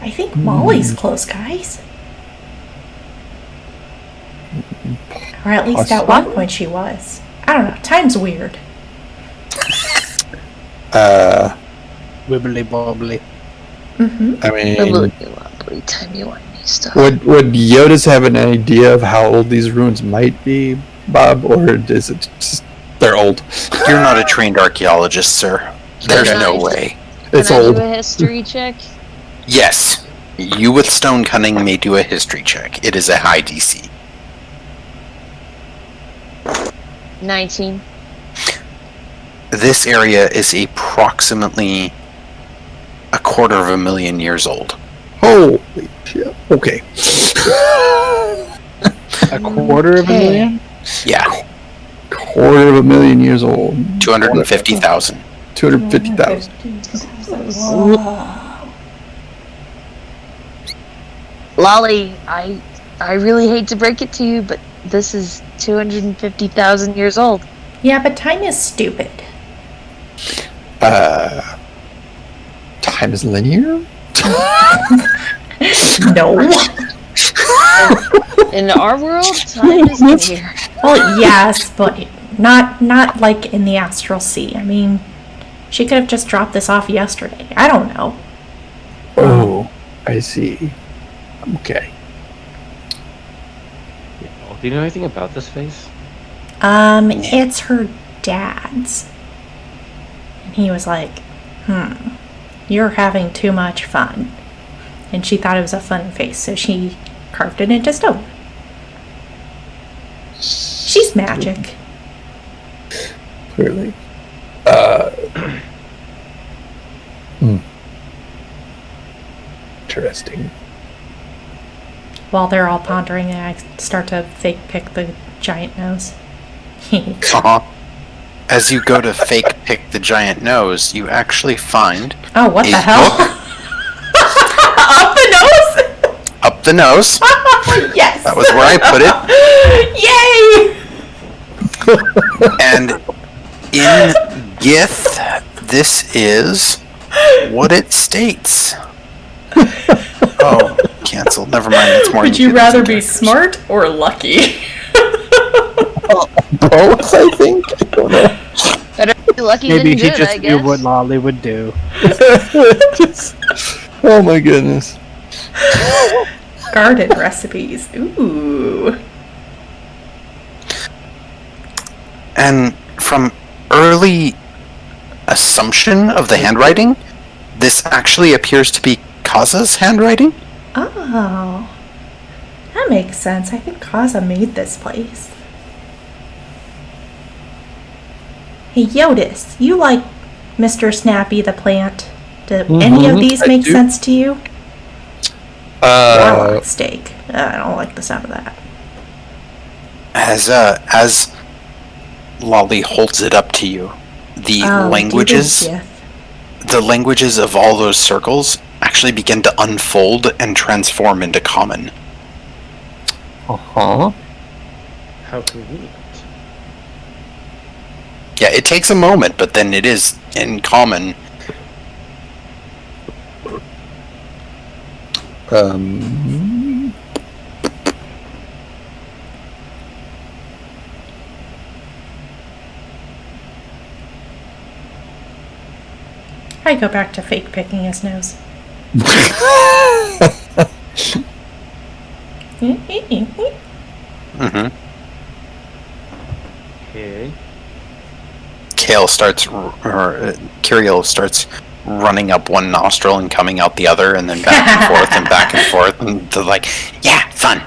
C: I think Molly's close, guys. Or at least at one point she was. I don't know. Time's weird.
D: Wibbly bobbly.
C: Mm-hmm.
E: I mean,
B: stuff.
E: would Jyotis have an idea of how old these ruins might be, Bob, or is it just they're old?
A: You're not a trained archaeologist, sir. There's
B: Okay.
A: no way.
E: It's
B: Can I
E: old.
B: do a history check?
A: Yes, you with stone cunning may do a history check. It is a high DC.
B: 19.
A: This area is approximately 250,000 years old.
E: Holy shit. Okay.
D: A quarter of a million?
A: Yeah,
E: 250,000 years old.
A: 250,000.
E: 250,000.
C: Whoa.
B: Lolly, I really hate to break it to you, but this is 250,000 years old.
C: Yeah, but time is stupid.
E: Time is linear?
C: No.
B: In our world, time is linear.
C: Well, yes, but not like in the astral sea. I mean, she could have just dropped this off yesterday. I don't know.
E: Oh, I see. Okay.
F: Well, do you know anything about this face?
C: It's her dad's. And he was like, you're having too much fun. And she thought it was a funny face, so she carved it into stone. She's magic.
E: Clearly. Interesting.
C: While they're all pondering, I start to fake pick the giant nose.
A: As you go to fake pick the giant nose, you actually find
C: Oh, what
A: a
C: the hell?
A: book
C: Up the nose?
A: up the nose.
C: Yes!
A: That was where I put it.
C: Yay!
A: And in Gith, this is what it states. Oh, cancel. Never mind. That's more.
C: Would
A: than
C: you
A: Gith
C: rather
A: and
C: be
A: characters.
C: smart or lucky?
E: Both, I think. I don't know.
B: Better be lucky
D: Maybe
B: than
D: he
B: good,
D: just
B: I
D: knew
B: guess.
D: what Lolly would do.
E: Oh my goodness.
C: Garden recipes. Ooh.
A: And from early assumption of the handwriting, this actually appears to be Kaza's handwriting.
C: Oh. That makes sense. I think Kaza made this place. Hey, Jyotis, you like Mr. Snappy the plant? Do any of these
E: I
C: make
E: do.
C: sense to you? Warlock steak. I don't like the sound of that.
A: As Lolly holds it up to you, the languages, the languages of all those circles actually begin to unfold and transform into common.
E: Uh-huh.
F: How convenient.
A: Yeah, it takes a moment, but then it is in common.
C: I go back to fake picking his nose.
A: Mm-hmm.
F: Okay.
A: Kiriel starts running up one nostril and coming out the other, and then back and forth and back and forth, and they're like, yeah, fun.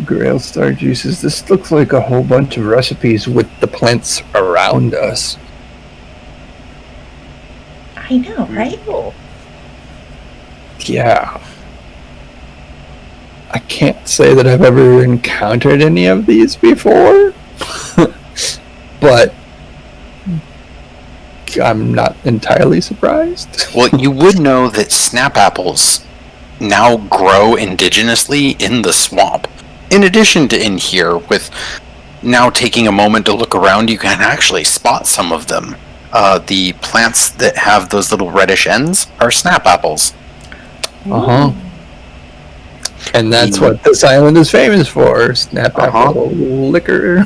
E: Grail Star juices. This looks like a whole bunch of recipes with the plants around us.
C: I know, right?
E: Yeah. I can't say that I've ever encountered any of these before, but I'm not entirely surprised.
A: Well, you would know that snap apples now grow indigenously in the swamp. In addition to in here, with now taking a moment to look around, you can actually spot some of them. The plants that have those little reddish ends are snap apples.
E: Uh-huh. And that's what this island is famous for. Snap apple liquor.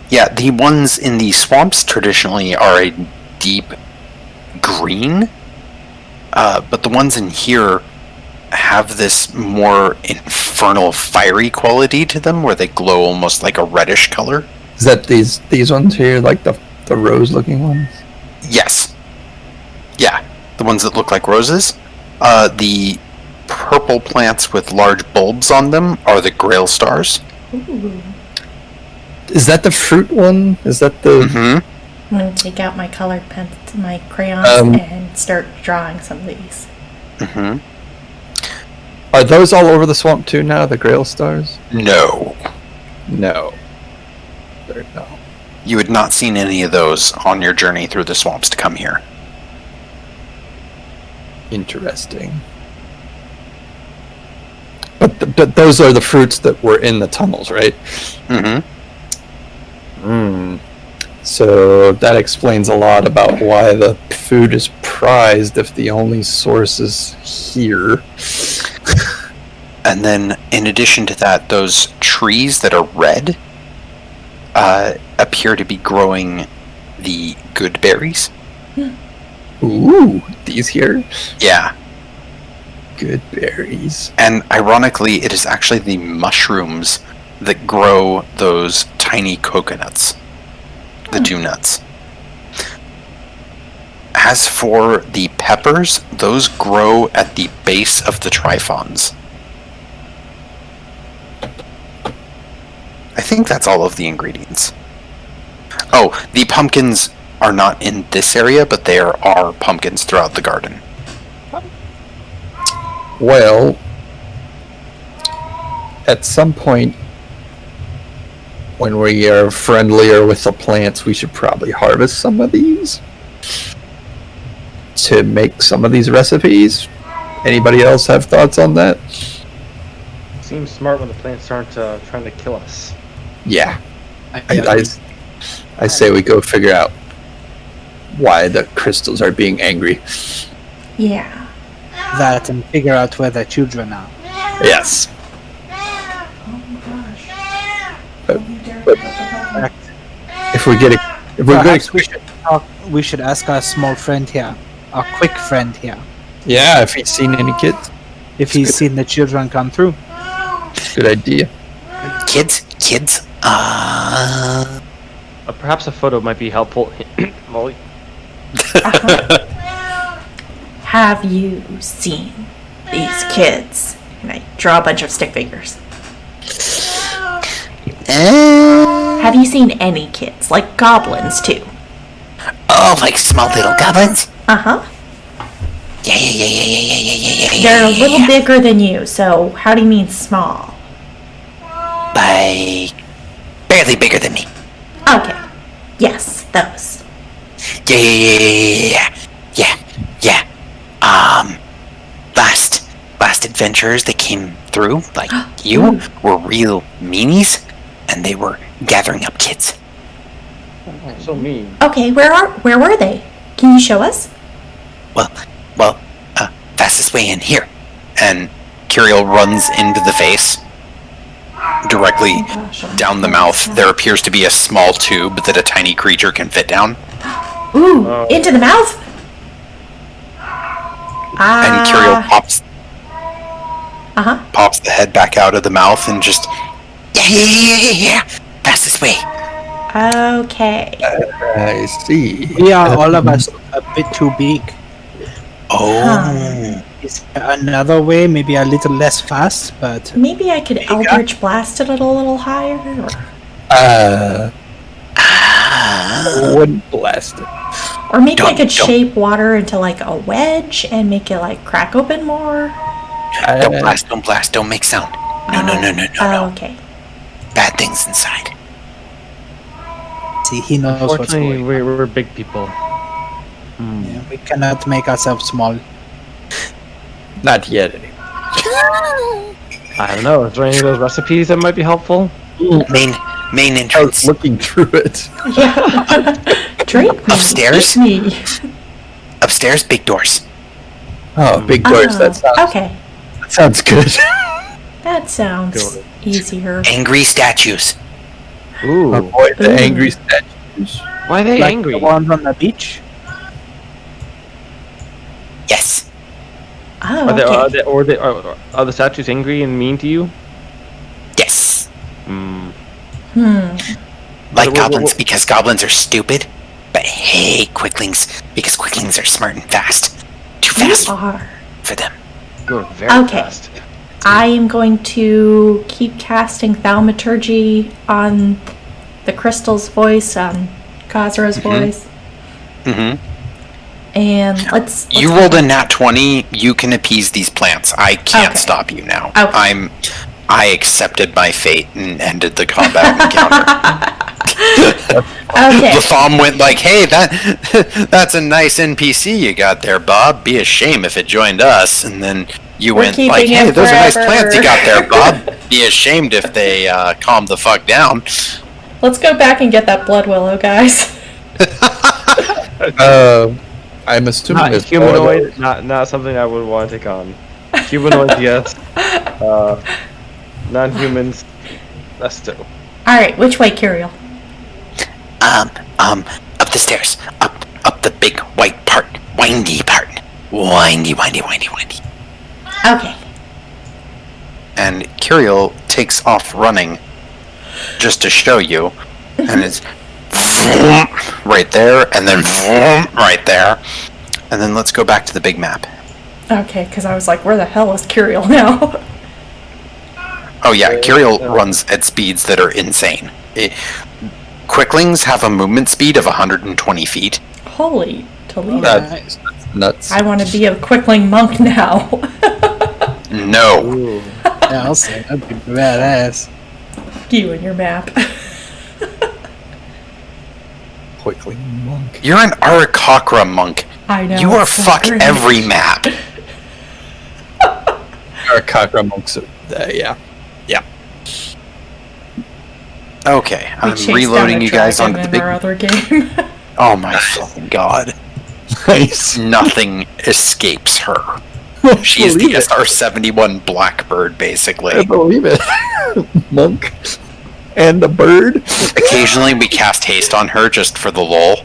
A: Yeah, the ones in the swamps traditionally are a deep green, but the ones in here have this more infernal fiery quality to them, where they glow almost like a reddish color.
E: Is that these ones here, like the rose-looking ones?
A: Yes. Yeah, the ones that look like roses. The purple plants with large bulbs on them are the Grail Stars.
C: Ooh.
E: Is that the fruit one? Is that the...
A: Mm-hmm.
C: I'm going to take out my colored pens, my crayons, and start drawing some of these.
A: Mm-hmm.
E: Are those all over the swamp too now, the Grail Stars?
A: No.
E: No. They're no.
A: You had not seen any of those on your journey through the swamps to come here.
E: Interesting. But those are the fruits that were in the tunnels, right?
A: Mm-hmm.
E: So that explains a lot about why the food is prized if the only source is here.
A: And then, in addition to that, those trees that are red appear to be growing the good berries.
E: Ooh, these here?
A: Yeah.
E: Good berries.
A: And ironically, it is actually the mushrooms that grow those tiny coconuts. The dew nuts. As for the peppers, those grow at the base of the trifons. I think that's all of the ingredients. Oh, the pumpkins are not in this area, but there are pumpkins throughout the garden.
E: Well, at some point, when we are friendlier with the plants, we should probably harvest some of these to make some of these recipes. Anybody else have thoughts on that?
F: Seems smart when the plants aren't trying to kill us.
E: Yeah. I say we go figure out why the crystals are being angry.
C: Yeah.
D: That and figure out where the children are.
E: Yes.
C: Oh my gosh.
E: If we get
D: Perhaps we should ask our small friend here, our quick friend here,
E: yeah, if he's seen any kids.
D: if he's seen the children come through.
E: Good idea.
A: Kids?
F: Perhaps a photo might be helpful. Molly?
C: Have you seen these kids? And I draw a bunch of stick figures. Have you seen any kids? Like goblins, too?
G: Oh, like small little goblins?
C: Uh-huh.
G: Yeah.
C: They're a little bigger than you, so how do you mean small?
G: Like, barely bigger than me.
C: Okay. Yes, those.
G: Yeah. Last adventurers that came through, like you, were real meanies. and they were gathering up kids.
F: So mean.
C: Okay, where were they? Can you show us?
G: Well, fastest way in here.
A: And Curiel runs into the face. Directly down the mouth, there appears to be a small tube that a tiny creature can fit down.
C: Ooh, into the mouth?
A: And Curiel pops the head back out of the mouth and just...
G: Yeah. Fastest way.
C: Okay.
E: I see.
D: We are all of us a bit too big.
A: Oh.
D: Is there another way, maybe a little less fast, but...
C: Maybe I could Eldritch Blast it a little higher? Or...
E: Wouldn't blast it.
C: Or maybe I could shape water into like a wedge and make it like crack open more.
G: Don't blast, don't make sound. No.
C: Okay.
G: Bad things inside.
D: See, he knows what's
F: Unfortunately,
D: going
F: we're big people.
D: on. Yeah, we cannot make ourselves small.
E: Not yet, anyway.
F: I don't know. Is there any of those recipes that might be helpful?
G: Main
E: I was
G: entrance.
E: looking through it.
C: Yeah. Drink me.
G: Upstairs?
C: Eat me.
G: Upstairs, big doors.
E: Oh, big doors. That sounds good.
C: That sounds
F: Good.
C: easier.
G: Angry statues.
F: Ooh.
E: Avoid the
C: Ooh.
E: angry statues.
F: Why are they
D: Like
F: angry?
D: the ones on the beach?
G: Yes.
C: Oh, okay.
F: Are the statues angry and mean to you?
G: Yes.
C: What-
G: Like goblins because goblins are stupid. But hey, quicklings because quicklings are smart and fast. Too
C: You
G: fast
C: are.
G: for them.
F: You're very
C: Okay.
F: fast.
C: I am going to keep casting Thaumaturgy on the crystal's voice, on Khazra's voice.
A: Mm-hmm.
C: And let's
A: You rolled a nat 20. You can appease these plants. I can't
C: Okay.
A: stop you now.
C: Okay.
A: I accepted my fate and ended the combat encounter.
C: Okay.
A: Latham went like, "Hey, that's a nice NPC you got there, Bob. Be a shame if it joined us." And then you
C: We're
A: went like,
C: keeping
A: "Hey,
C: it
A: those are nice
C: forever."
A: plants you got there, Bob. Be ashamed if they calm the fuck down."
C: Let's go back and get that blood willow, guys.
E: I'm assuming
F: Not
E: it's
F: humanoid, not something I would want to take on. Humanoids, yes. Non-humans, that's still.
C: Alright, which way, Curiel?
G: Up the stairs. Up the big white part. Windy part. Windy.
C: Okay.
A: And Curiel takes off running just to show you, and it's right there, and then right there, and then let's go back to the big map.
C: Okay, because I was like, where the hell is Curiel now?
A: Oh yeah, Curiel runs at speeds that are insane. Quicklings have a movement speed of 120 feet.
C: Holy Toledo.
E: That's nuts.
C: I want to be a Quickling monk now.
A: No.
F: Ooh.
D: Yeah, I'll say that'd be badass.
C: You and your map.
E: Quickly, monk.
A: You're an Arakakra monk.
C: I know.
A: You are
C: it's so
A: fuck
C: great.
A: every map.
E: Our Kakra monks. Yeah.
A: Okay,
C: We
A: I'm
C: chased down
A: reloading
C: a
A: you guys
C: dragon
A: onto the
C: in
A: big...
C: our other game.
A: Oh my fucking god.
E: Nice.
A: Nothing escapes her. She is the SR-71 Blackbird, basically.
E: I believe it. Monk and a bird.
A: Occasionally we cast haste on her just for the lull.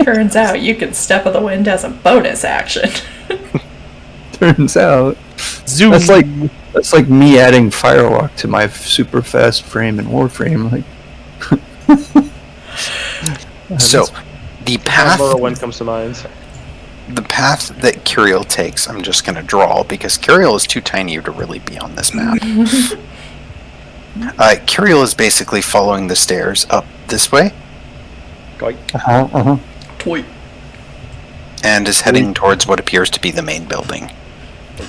C: Turns out you can Step of the Wind as a bonus action.
E: Turns out.
D: Zoom.
E: That's like me adding Firewalk to my super fast frame and Warframe. Like.
A: So, the path...
F: One comes to mind.
A: The path that Curiel takes, I'm just going to draw, because Curiel is too tiny to really be on this map. Curiel is basically following the stairs up this way,
C: Tweet.
A: and is heading towards what appears to be the main building.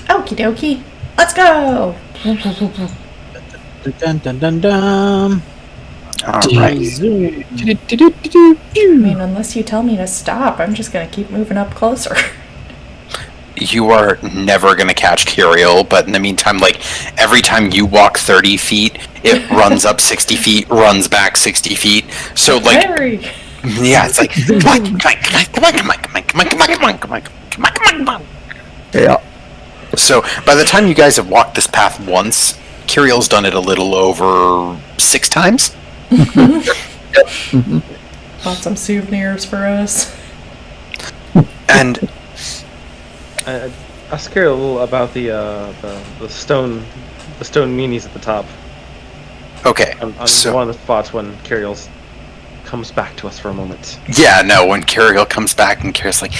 C: Okie dokie. Let's go!
D: Dun dun dun dun.
A: Alright.
D: Zoom.
C: I mean, unless you tell me to stop, I'm just gonna keep moving up closer.
A: you are never gonna catch Kyriel, but in the meantime, like, every time you walk 30 feet, it runs up 60 feet, runs back 60 feet. So, like,
C: Harry.
A: yeah, it's like, come on.
E: Yeah.
A: So, by the time you guys have walked this path once, Kyriel's done it a little over 6 times.
C: Bought some souvenirs for us.
A: And
F: I ask her a little about the stone meanies at the top.
A: okay,
F: On
A: so
F: one of the spots when Kyriel comes back to us for a moment.
A: yeah, no, when Kyriel comes back and Kyriel's like,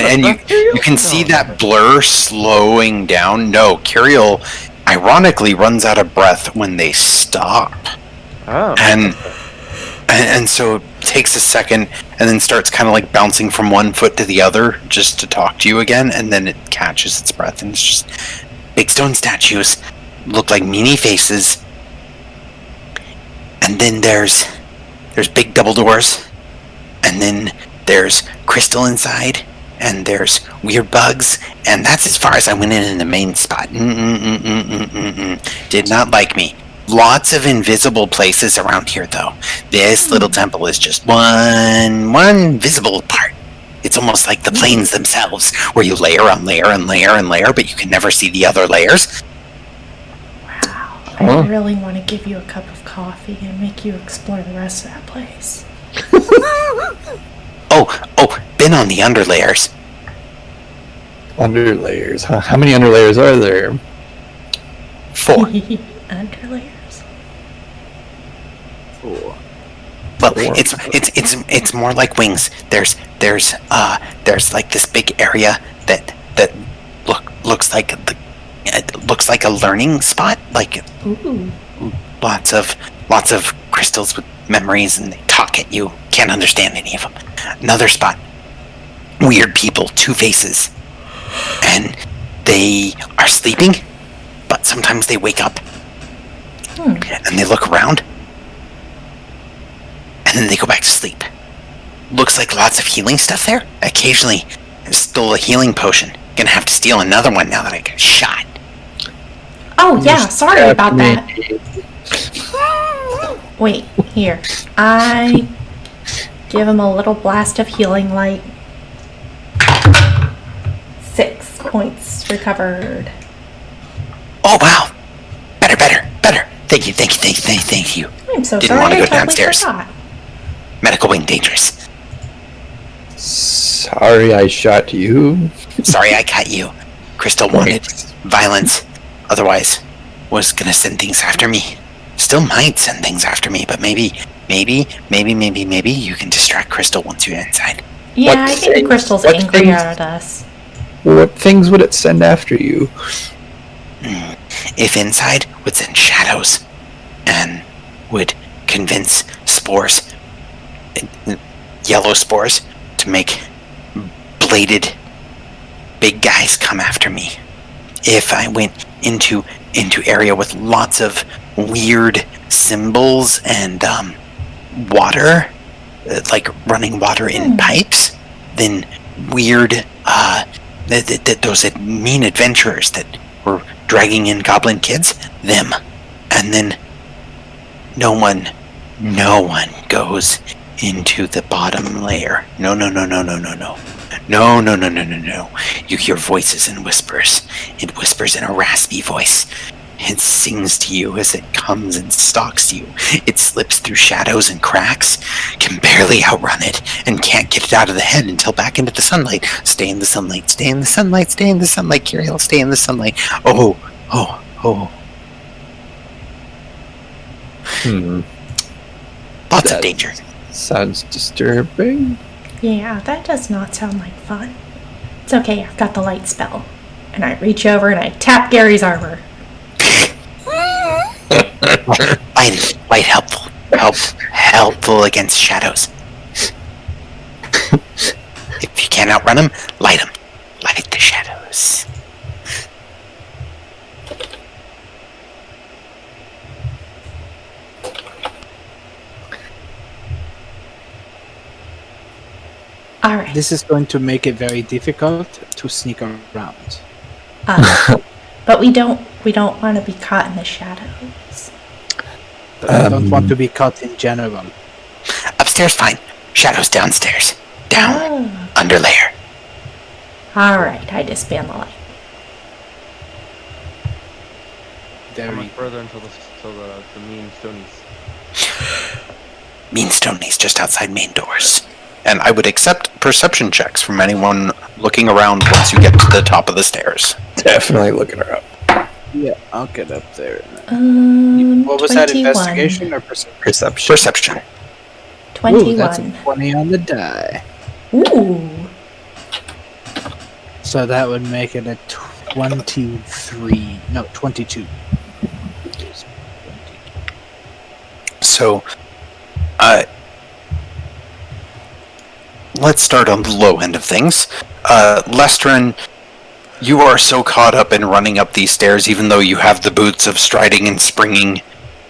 A: and you can see that blur slowing down. No, Kyriel ironically runs out of breath when they stop.
F: Oh.
A: And so it takes a second and then starts kind of like bouncing from one foot to the other just to talk to you again, and then it catches its breath, and it's just big stone statues look like meanie faces, and then there's big double doors, and then there's crystal inside, and there's weird bugs, and that's as far as I went in the main spot. Did not like me. Lots of invisible places around here, though. This little temple is just one visible part. It's almost like the planes themselves, where you layer on layer and layer and layer, but you can never see the other layers.
C: Wow. I really want to give you a cup of coffee and make you explore the rest of that place.
G: Oh, been on the underlayers.
E: Underlayers, huh? How many underlayers are there?
G: 4.
C: Underlayers.
G: Well, it's more like wings. There's like this big area that looks like it looks like a learning spot. Like
C: Ooh.
G: lots of crystals with memories, and they talk at you. Can't understand any of them. Another spot. Weird people, 2 faces, and they are sleeping, but sometimes they wake up and they look around, and then they go back to sleep. Looks like lots of healing stuff there. Occasionally, I stole a healing potion. Gonna have to steal another one now that I got shot.
C: Oh, yeah, sorry about that. Wait, here. I give him a little blast of healing light. 6 points recovered.
G: Oh wow! Better. Thank you.
C: I'm so
G: Didn't
C: sorry,
G: want to
C: I
G: go
C: totally
G: downstairs.
C: forgot.
G: Medical wing dangerous.
E: Sorry I shot you.
G: Sorry I cut you. Crystal wanted violence. Otherwise, was gonna send things after me. Still might send things after me, but maybe you can distract Crystal once you're inside.
C: Yeah,
E: What
C: I think
E: things-
C: Crystal's
E: what
C: angry
E: things-
C: at us.
E: What things would it send after you?
G: If inside, would send shadows and would convince spores, yellow spores, to make bladed big guys come after me. If I went into area with lots of weird symbols and water, like running water in pipes, then weird those mean adventurers that were dragging in goblin kids, them. And then no one goes into the bottom layer. No. You hear voices and whispers. It whispers in a raspy voice. It sings to you as it comes and stalks you. It slips through shadows and cracks, can barely outrun it, and can't get it out of the head until back into the sunlight. Stay in the sunlight, stay in the sunlight, stay in the sunlight, Kyriel, stay in the sunlight. Oh. Lots of danger.
E: Sounds disturbing.
C: Yeah, that does not sound like fun. It's okay, I've got the light spell. And I reach over and I tap Gary's armor.
G: Light helpful against shadows. If you can't outrun them, light the shadows.
C: All right.
D: This is going to make it very difficult to sneak around.
C: But we don't want to be caught in the shadows.
D: I don't want to be caught in general.
G: Upstairs, fine. Shadows downstairs. Down.
C: Oh.
G: Under layer.
C: All right, I disband the light.
F: How much
D: Very.
F: further until the mean stonies?
G: Mean Stonies just outside main doors. And I would accept perception checks from anyone looking around once you get to the top of the stairs.
E: Definitely looking her up.
D: Yeah, I'll get up there.
C: What
D: Was that investigation or perception?
E: Perception.
G: Perception.
C: 21.
D: Ooh, that's a 20 on the die.
C: Ooh.
D: So that would make it a 23. No, 22.
G: So, let's start on the low end of things. Lestrin, you are so caught up in running up these stairs, even though you have the boots of striding and springing,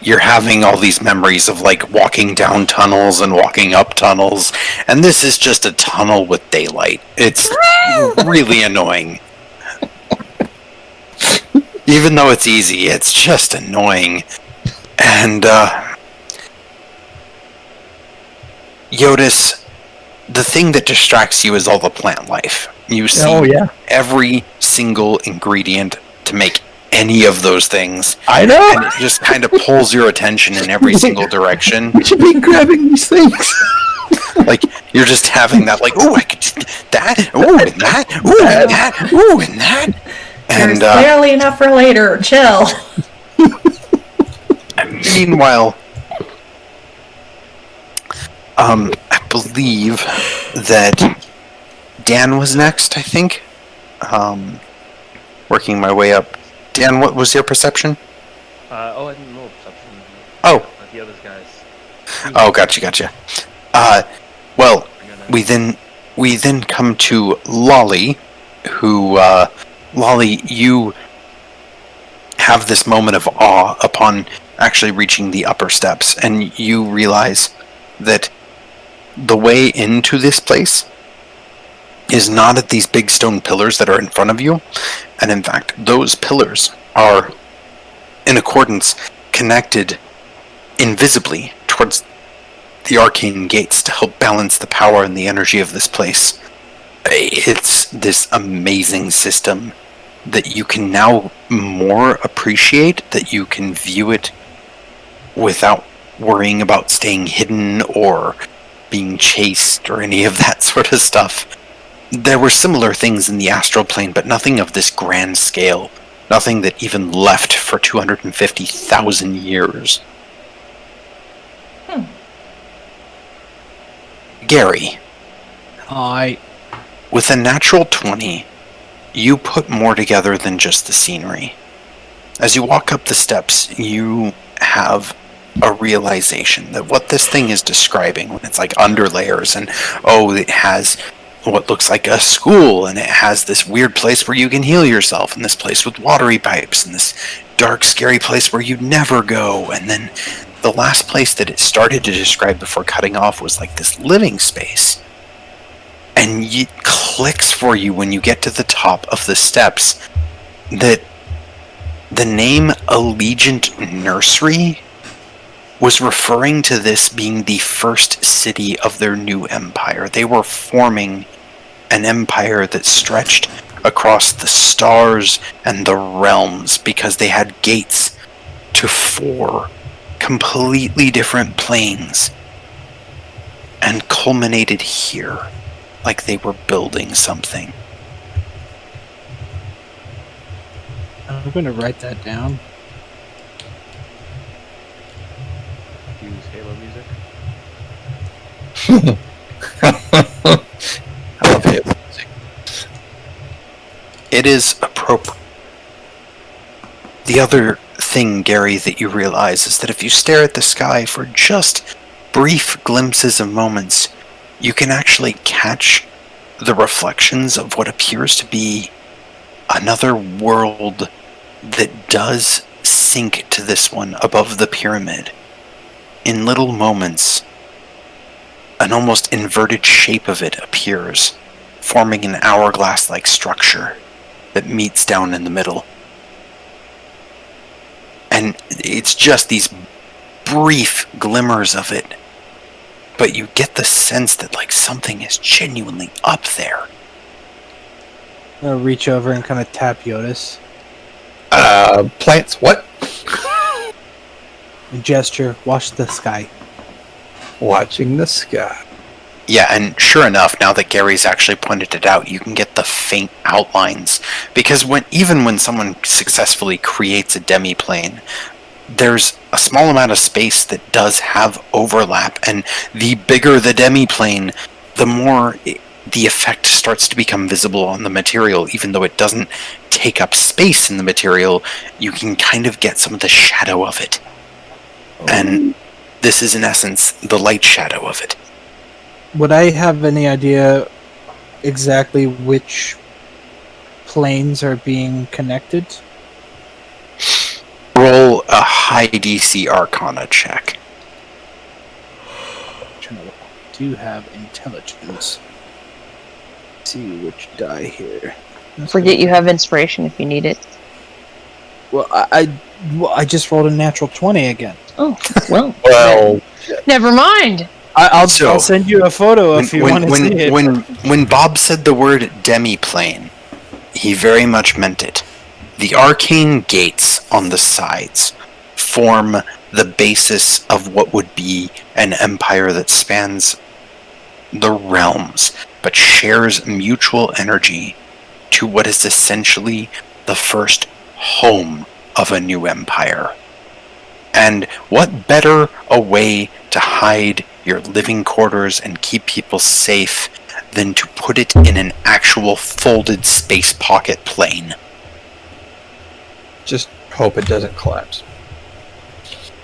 G: you're having all these memories of, like, walking down tunnels and walking up tunnels, and this is just a tunnel with daylight. It's really annoying. Even though it's easy, it's just annoying. And, Jyotis, the thing that distracts you is all the plant life. You see every single ingredient to make any of those things.
E: I know!
G: And it just kind of pulls your attention in every single direction.
E: We should be grabbing these things.
G: Like, you're just having that, like, oh, I could do that, oh, and that, oh, and that, oh, and that.
C: There's
G: And,
C: barely enough for later. Chill.
G: meanwhile, I believe that Dan was next, I think. Working my way up. Dan, what was your perception?
F: I didn't know perception.
G: Oh.
F: The other guys.
G: Oh, gotcha. Well, we then come to Lolly, who, Lolly, you have this moment of awe upon actually reaching the upper steps, and you realize that the way into this place is not at these big stone pillars that are in front of you, and in fact, those pillars are, in accordance, connected invisibly towards the arcane gates to help balance the power and the energy of this place. It's this amazing system that you can now more appreciate, that you can view it without worrying about staying hidden or being chased or any of that sort of stuff. There were similar things in the astral plane, but nothing of this grand scale. Nothing that even left for 250,000 years. Gary, with a natural 20, you put more together than just the scenery. As you walk up the steps, you have a realization that what this thing is describing, when it's like under layers, and it has what looks like a school, and it has this weird place where you can heal yourself, and this place with watery pipes, and this dark, scary place where you'd never go, and then the last place that it started to describe before cutting off was like this living space. And it clicks for you when you get to the top of the steps that the name Allegiant Nursery was referring to this being the first city of their new empire. They were forming an empire that stretched across the stars and the realms because they had gates to 4 completely different planes and culminated here, like they were building something.
D: I'm going to write that down.
F: Use Halo music.
E: I love Halo music.
G: It is appropriate. The other thing, Gary, that you realize is that if you stare at the sky for just brief glimpses of moments, you can actually catch the reflections of what appears to be another world that does sink to this one above the pyramid. In little moments, an almost inverted shape of it appears, forming an hourglass-like structure that meets down in the middle. And it's just these brief glimmers of it, but you get the sense that like something is genuinely up there.
D: I'll reach over and kind of tap Jyotis.
E: Plants, what?
D: And gesture, watch the sky.
E: Watching the sky.
G: Yeah, and sure enough, now that Gary's actually pointed it out, you can get the faint outlines. Because even when someone successfully creates a demiplane, there's a small amount of space that does have overlap, and the bigger the demiplane, the more the effect starts to become visible on the material. Even though it doesn't take up space in the material, you can kind of get some of the shadow of it. And this is in essence the light shadow of it.
D: Would I have any idea exactly which planes are being connected?
G: Roll a high DC Arcana check.
D: Do have intelligence. See which die here.
B: Forget you have inspiration if you need it.
D: Well, I just rolled a natural 20 again.
B: Oh, well.
E: Well,
B: Never mind.
D: I'll
G: So,
D: send you a photo if you want to see it.
G: When Bob said the word demiplane, he very much meant it. The arcane gates on the sides form the basis of what would be an empire that spans the realms, but shares mutual energy to what is essentially the first home of a new empire. And what better a way to hide your living quarters and keep people safe than to put it in an actual folded space pocket plane?
E: just hope it doesn't collapse.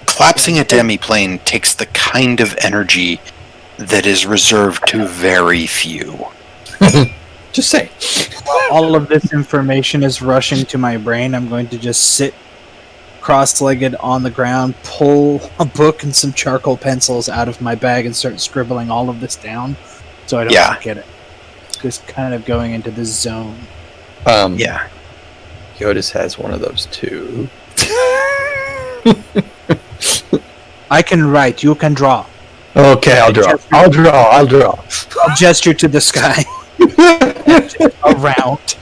G: Collapsing a demiplane takes the kind of energy that is reserved to very few.
E: Just say.
D: All of this information is rushing to my brain. I'm going to just sit cross-legged on the ground, pull a book and some charcoal pencils out of my bag and start scribbling all of this down so I don't forget it. Just kind of going into the zone.
G: Yeah.
E: Jyotis has one of those too.
D: I can write, you can draw.
E: Okay, I'll draw.
D: I'll gesture to the sky. Around.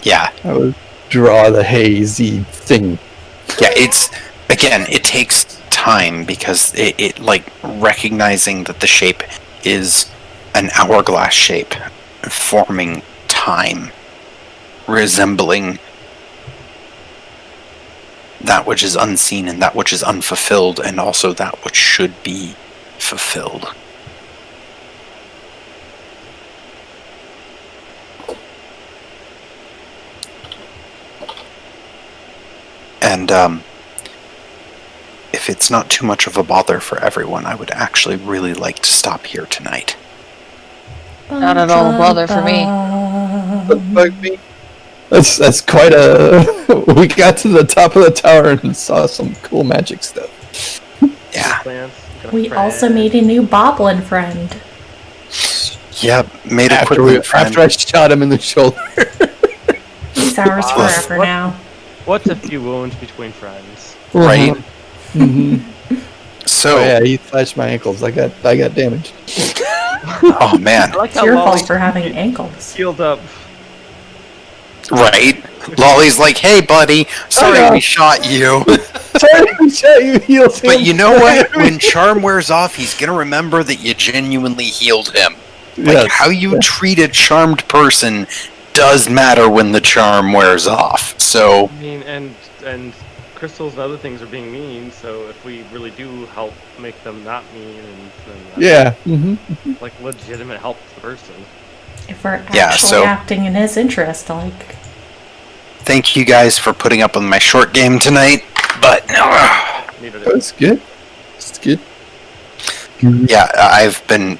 G: Yeah.
E: I will draw the hazy thing.
G: Yeah, it takes time because it like recognizing that the shape is an hourglass shape, forming time, resembling that which is unseen and that which is unfulfilled, and also that which should be fulfilled. And if it's not too much of a bother for everyone, I would actually really like to stop here tonight.
B: Not at all a bother for me.
E: Bug me. That's quite a. We got to the top of the tower and saw some cool magic stuff.
G: Yeah.
C: We also made a new boblin friend.
G: Yeah, made a quick
E: After I shot him in the shoulder.
C: He's ours forever now.
F: What's a few wounds between friends?
G: Right.
E: Mm-hmm.
G: So
E: yeah, he slashed my ankles. I got damaged.
G: oh man.
F: I like
C: It's
F: how
C: your
F: Lolly
C: fault for having ankles.
F: healed up.
G: Right. Lolly's like, hey buddy, sorry we shot you.
E: Sorry, we shot you. Healed him.
G: But you know what? When charm wears off, he's gonna remember that you genuinely healed him. Like,
E: Yes.
G: how you treat a charmed person does matter when the charm wears off. So,
F: I mean, and crystals and other things are being mean, so if we really do help make them not mean, and then
E: Yeah. Mm-hmm.
F: like legitimate help to the person.
C: If we're
G: Yeah,
C: actually
G: so-
C: acting in his interest, like.
G: thank you guys for putting up with my short game tonight. But,
F: Neither do.
E: That's good. It's good.
G: yeah, I've been